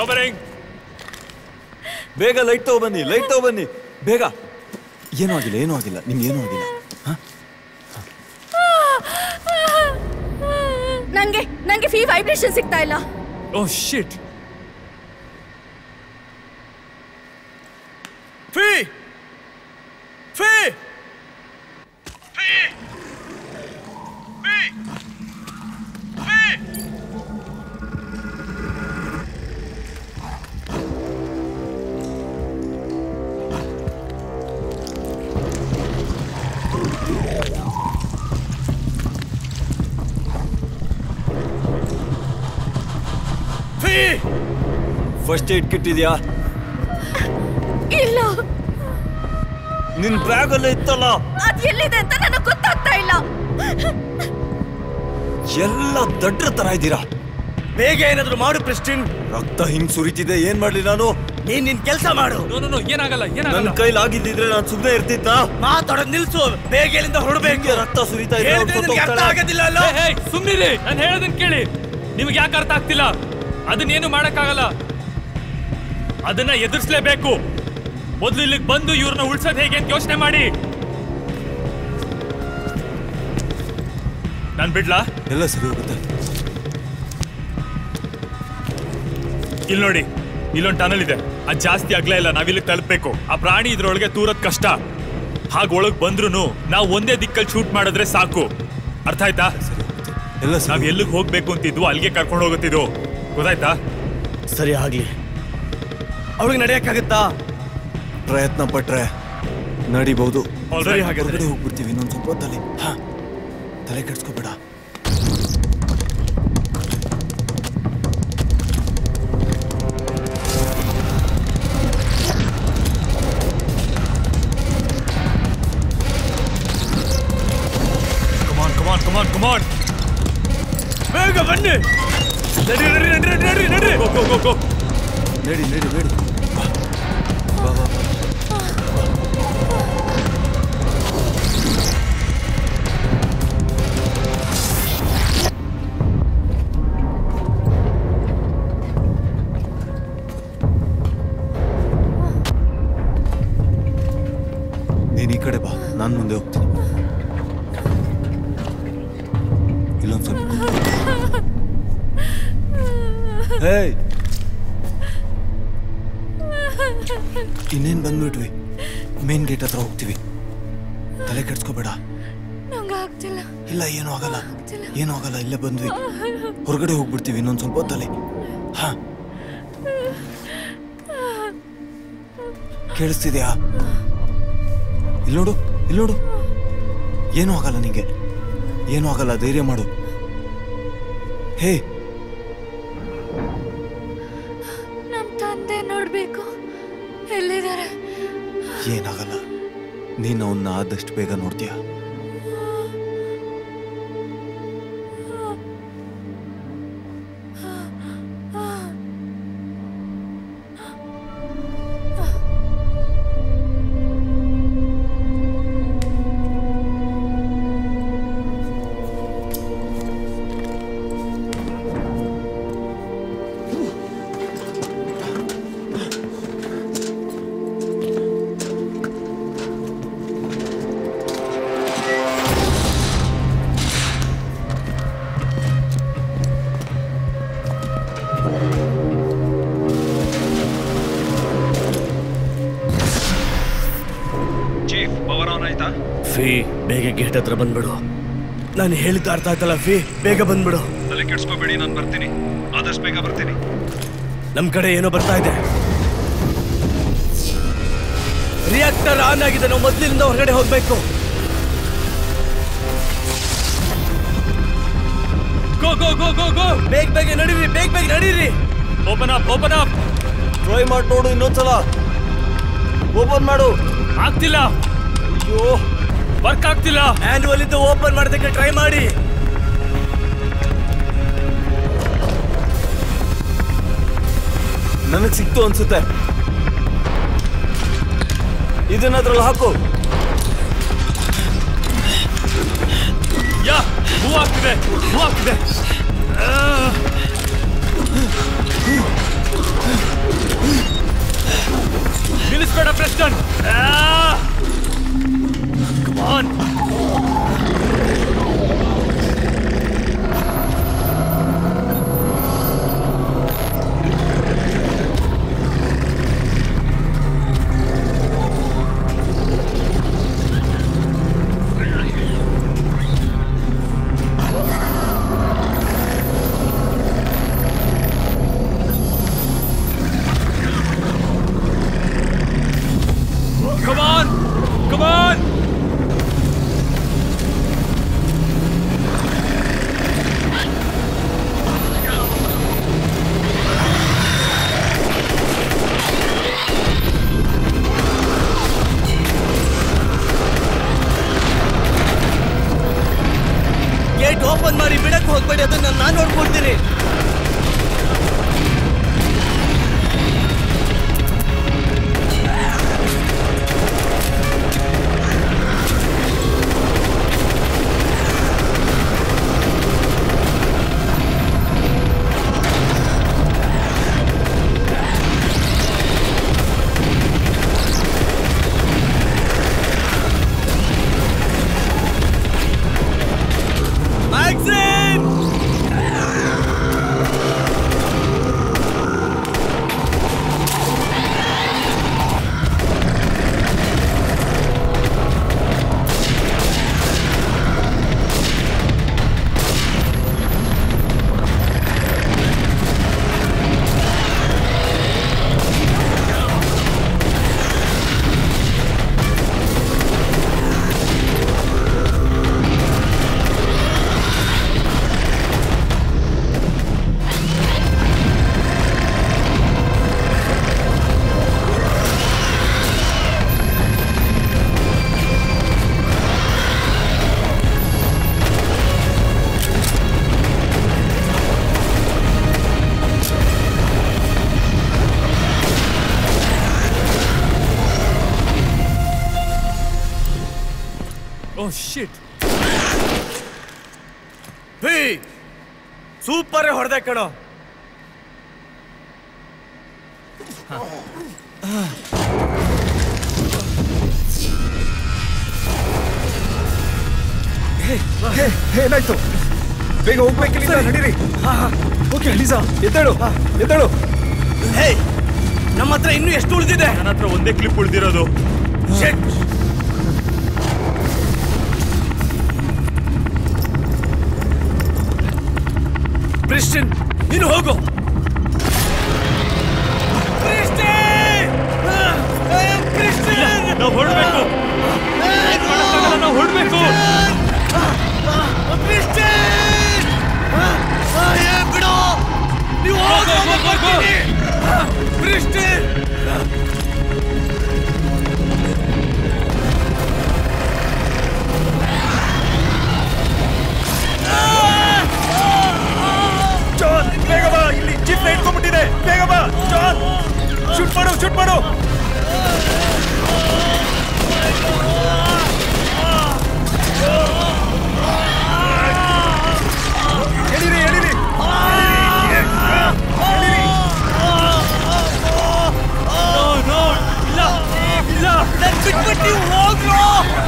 ಕವರಿಂಗ್. ಬೇಗ ಲೈಟ್ ತಗೊಬನ್ನಿ, ಲೈಟ್ ತಗೊಬನ್ನಿ ಬೇಗ. ಏನೂ ಆಗಿಲ್ಲ, ಏನೂ ಆಗಿಲ್ಲ, ನಿಮ್ಗೆ ಏನೂ ಆಗಿಲ್ಲ. ನಂಗೆ ಫೀ ವೈಬ್ರೇಷನ್ ಸಿಗ್ತಾ ಇಲ್ಲ. Oh shit. ಫೀ ಫೀ ಫಸ್ಟ್ ಏಡ್ ಕಿಟ್ ಇದೆಯಾ? ಇಲ್ಲ. ನಿನ್ ಬ್ಯಾಗ್ ಅಲ್ಲೇ ಇತ್ತಲ್ಲ. ಅದ್ ಎಲ್ಲಿದೆ ಅಂತ ನನಗೆ ಗೊತ್ತಾಗ್ತಾ ಇಲ್ಲ. ಎಲ್ಲ ದಡ್ರ ತರ ಇದ್ದೀರಾ. ಬೇಗ ಏನಾದ್ರು ಮಾಡು ಪ್ರೆಸ್ಟಿನ್. ರಕ್ತ ಹಿಂಗ್ ಸುರಿತಿದೆ, ಏನ್ ಮಾಡ್ಲಿ ನಾನು? ನೀನ್ ನಿನ್ ಕೆಲಸ ಮಾಡು. ಏನಾಗಲ್ಲ, ನನ್ನ ಕೈಲಿ ಆಗಿದ್ದಿದ್ರೆ ನಾನು ಸುಮ್ಮನೆ ಇರ್ತಿದ್ದ. ಮಾತಾಡೋದ್ ನಿಲ್ಸು. ಬೇಗ ಎಲ್ಲಿಂದ ಹೊರಡ್ಬೇಕು. ರಕ್ತ ಸುರಿತಾ ಇದೆ. ಆಗೋದಿಲ್ಲ ಅಲ್ಲ. ಸುಮ್ಮನಿರಿ, ನಾನು ಹೇಳೋದನ್ನ ಕೇಳಿ. ನಿಮ್ಗೆ ಯಾಕೆ ಅರ್ಥ ಆಗ್ತಿಲ್ಲ? ಅದನ್ನೇನು ಮಾಡಕ್ಕಾಗಲ್ಲ. ಅದನ್ನ ಎದುರಿಸಲೇಬೇಕು. ಮೊದಲು ಇಲ್ಲಿಗೆ ಬಂದು ಇವ್ರನ್ನ ಉಳ್ಸೋದು ಹೇಗೆ ಅಂತ ಯೋಚನೆ ಮಾಡಿ. ನಾನ್ ಬಿಡ್ಲಾ? ಎಲ್ಲ ಸರಿ ಹೋಗುತ್ತೆ. ಇಲ್ಲಿ ನೋಡಿ, ಇಲ್ಲೊಂದು ಟನಲ್ ಇದೆ. ಅದು ಜಾಸ್ತಿ ಅಗಲ ಇಲ್ಲ. ನಾವಿಲ್ಲಿಗೆ ತಲುಪಬೇಕು. ಆ ಪ್ರಾಣಿ ಇದ್ರೊಳಗೆ ತೂರದ್ ಕಷ್ಟ. ಹಾಗೆ ಒಳಗ್ ಬಂದ್ರು ನಾವು ಒಂದೇ ದಿಕ್ಕಲ್ಲಿ ಶೂಟ್ ಮಾಡಿದ್ರೆ ಸಾಕು. ಅರ್ಥ ಆಯ್ತಾ? ನಾವ್ ಎಲ್ಲಿಗೆ ಹೋಗ್ಬೇಕು ಅಂತಿದ್ವು ಅಲ್ಲಿಗೆ ಕರ್ಕೊಂಡು ಹೋಗುತ್ತಿದ್ವು. ಗೊತ್ತಾಯ್ತಾ? ಸರಿ ಆಗ್ಲಿ. ಅವ್ರಿಗೆ ನಡೆಯಕ್ಕಾಗತ್ತಾ? ಪ್ರಯತ್ನ ಪಟ್ರೆ ನಡಿಬಹುದು. ಸರಿ ಹಾಗಾದ್ರೆ ಹೋಗ್ಬಿಡ್ತೀವಿ ಇನ್ನೊಂದು ಸ್ವಲ್ಪ ಹೊತ್ತಲ್ಲಿ. ತಲೆ ಕೆಡ್ಸ್ಕೋಬೇಡ. ಕಮಾನ್ ಬೇಗ ಬನ್ನಿ. ನಡಿ ನಡಿ ನಡಿ ನಡಿ ನಡಿ. ಗೋ ಗೋ ಗೋ ಗೋ. ನಡಿ ನಡಿ ನಡಿ. ನೀನ್ ಈ ಕಡೆ ಬಾ, ನಾನು ಮುಂದೆ ಹೋಗ್ತೀನಿ. ಇಲ್ಲೊಂದು ಸ್ವಲ್ಪ ಇನ್ನೇನ್ ಬಂದ್ಬಿಟ್ವಿ. ಮೇನ್ ಗೇಟ್ ಹತ್ರ ಹೋಗ್ತೀವಿ. ತಲೆ ಕೆಡ್ಸ್ಕೋಬೇಡ. ಇಲ್ಲ, ಏನೂ ಆಗಲ್ಲ, ಏನೂ ಆಗಲ್ಲ. ಇಲ್ಲೇ ಬಂದ್ವಿ. ಹೊರಗಡೆ ಹೋಗ್ಬಿಡ್ತೀವಿ ಇನ್ನೊಂದು ಸ್ವಲ್ಪ ಹೊತ್ತಲ್ಲಿ. ಕೇಳಿಸ್ತಿದ್ಯಾ? ಇಲ್ಲಿ ನೋಡು, ಇಲ್ಲಿ ನೋಡು. ಏನೂ ಆಗಲ್ಲ ನಿಂಗೆ, ಏನೂ ಆಗಲ್ಲ. ಧೈರ್ಯ ಮಾಡು. ಹೇ, ನಮ್ ತಂದೆ ನೋಡ್ಬೇಕು. ಎಲ್ಲಿದ್ದಾರೆ? ಏನಾಗಲ್ಲ. ನೀನು ಅವನ್ನ ಆದಷ್ಟು ಬೇಗ ನೋಡ್ತೀಯ. ಫೀ, ಬೇಗ ಗೇಟ್ ಹತ್ರ ಬಂದ್ಬಿಡು. ನಾನು ಹೇಳಿದ್ದ ಅರ್ಥ ಆಯ್ತಲ್ಲ ಫೀ? ಬೇಗ ಬಂದ್ಬಿಡು. ತಲೆ ಕೆಡ್ಸ್ಕೋಬೇಡಿ, ನಾನು ಬರ್ತೀನಿ. ಆದಷ್ಟು ಬೇಗ ಬರ್ತೀನಿ. ನಮ್ ಕಡೆ ಏನೋ ಬರ್ತಾ ಇದೆ. ರಿಯಾಕ್ಟರ್ ಆನ್ ಆಗಿದೆ. ನಾವು ಮೊದಲಿನಿಂದ ಹೊರಗಡೆ ಹೋಗ್ಬೇಕು. ಗೋ ಗೋ ಗೋ ಗೋ ಗೋ. ಬೇಗ ಬೇಗ ನಡೀರಿ, ಬೇಗ ಬೇಗ ನಡೀರಿ. Open up, open up. Try ಮಾಡಿ ನೋಡು ಇನ್ನೊಂದ್ಸಲ. ಓಪನ್ ಮಾಡು. ಆಗ್ತಿಲ್ಲ. ಅಯ್ಯೋ, ವರ್ಕ್ ಆಗ್ತಿಲ್ಲ. ಮ್ಯಾನ್ಯುವಲ್ ಇದ್ದು ಓಪನ್ ಮಾಡೋದಕ್ಕೆ ಟ್ರೈ ಮಾಡಿ. ನನಗೆ ಸಿಕ್ತು ಅನ್ಸುತ್ತೆ. ಇದನ್ನ ಅದ್ರಲ್ಲಿ ಹಾಕು. ಯಾ, ಮೂವ್ ಆಗ್ತಿದೆ, ಮೂವ್ ಆಗ್ತಿದೆ. ನಿಲ್ಲಿಸ್ಬೇಡ ಪ್ರೆಸ್ಟನ್. Come on. ಗೇಟ್ ಓಪನ್ ಮಾಡಿ ಬಿಡಕ್ಕೆ ಹೋಗ್ಬೇಡಿ, ಅದನ್ನ ನಾನು ನೋಡ್ಕೊಳ್ತೀನಿ. Oh shit. ಸೂಪರ್ ಹೊಡೆದೆ ಕಣೋ. ಏನಾಯ್ತು? ಬೇಗ ಹೋಗ್ಬೇಕಿಲ್ಲ, ನಡೀರಿ. ಓಕೆ ಅಲೀಸಾ, ಎದ್ದೇಳು ಎದ್ದೇಳು. ಹೇ, ನಮ್ಮ ಹತ್ರ ಇನ್ನೂ ಎಷ್ಟು ಉಳಿದಿದೆ? ನನ್ನ ಹತ್ರ ಒಂದೇ ಕ್ಲಿಪ್ ಉಳಿದಿರೋದು. ಕ್ರಿಸ್ಟಿಯನ್, ನೀನು ಹೋಗು. ನಾವು ಹೊರಡ್ಬೇಕು, ನಾವು ಹೊರಡ್ಬೇಕು. ಬಿಡು, ನೀವು ಕ್ರಿಸ್ಟಿಯನ್. ಜಾನ್, ಬೇಗ ಬಾ, ಇಲ್ಲಿ ಜಿಪ್ ಇಟ್ಕೊಂಡ್ಬಿಟ್ಟಿದೆ. ಬೇಗ ಬಾ ಜಾನ್, ಶೂಟ್ ಮಾಡು, ಶೂಟ್ ಮಾಡು. ಎಳಿರಿ ಎಳಿರಿ. ಬಿಟ್ಬಿಟ್ಟು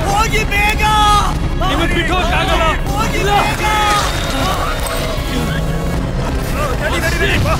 ಹೋಗಿ ಬೇಗ. ನಿಮಗೆ ಬಿಟ್ಟು ಹೋಗಕ್ಕಾಗಲ್ಲ. ನಡಿ ಬಾ.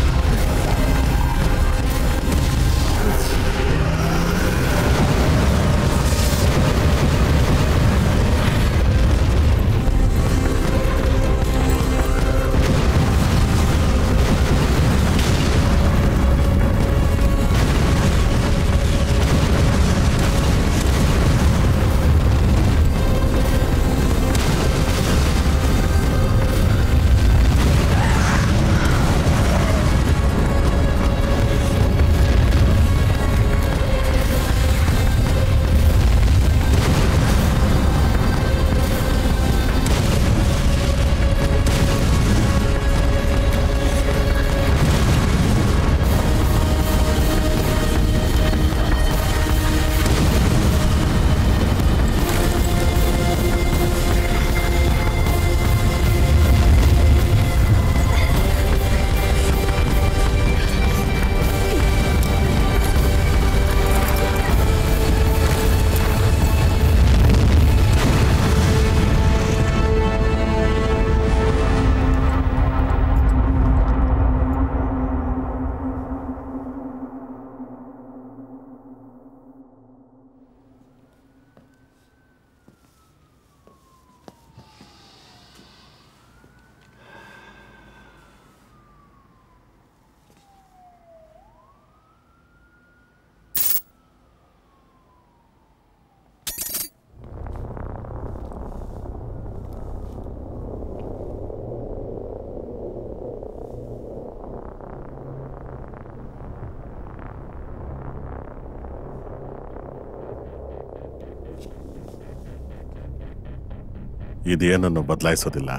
ಇದೇನನ್ನು ಬದಲಾಯಿಸೋದಿಲ್ಲ.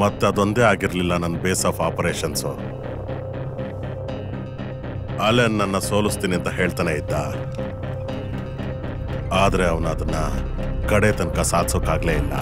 ಮತ್ತದೊಂದೇ ಆಗಿರ್ಲಿಲ್ಲ ನನ್ನ ಬೇಸ್ ಆಫ್ ಆಪರೇಷನ್ಸು. ಅಲೆನ್ ನನ್ನ ಸೋಲಿಸ್ತೀನಿ ಅಂತ ಹೇಳ್ತಾನೆ ಇದ್ದ, ಆದ್ರೆ ಅವನ ಅದನ್ನ ಕಡೆ ತನಕ ಸಾಧಿಸೋಕ್ಕಾಗ್ಲೇ ಇಲ್ಲ.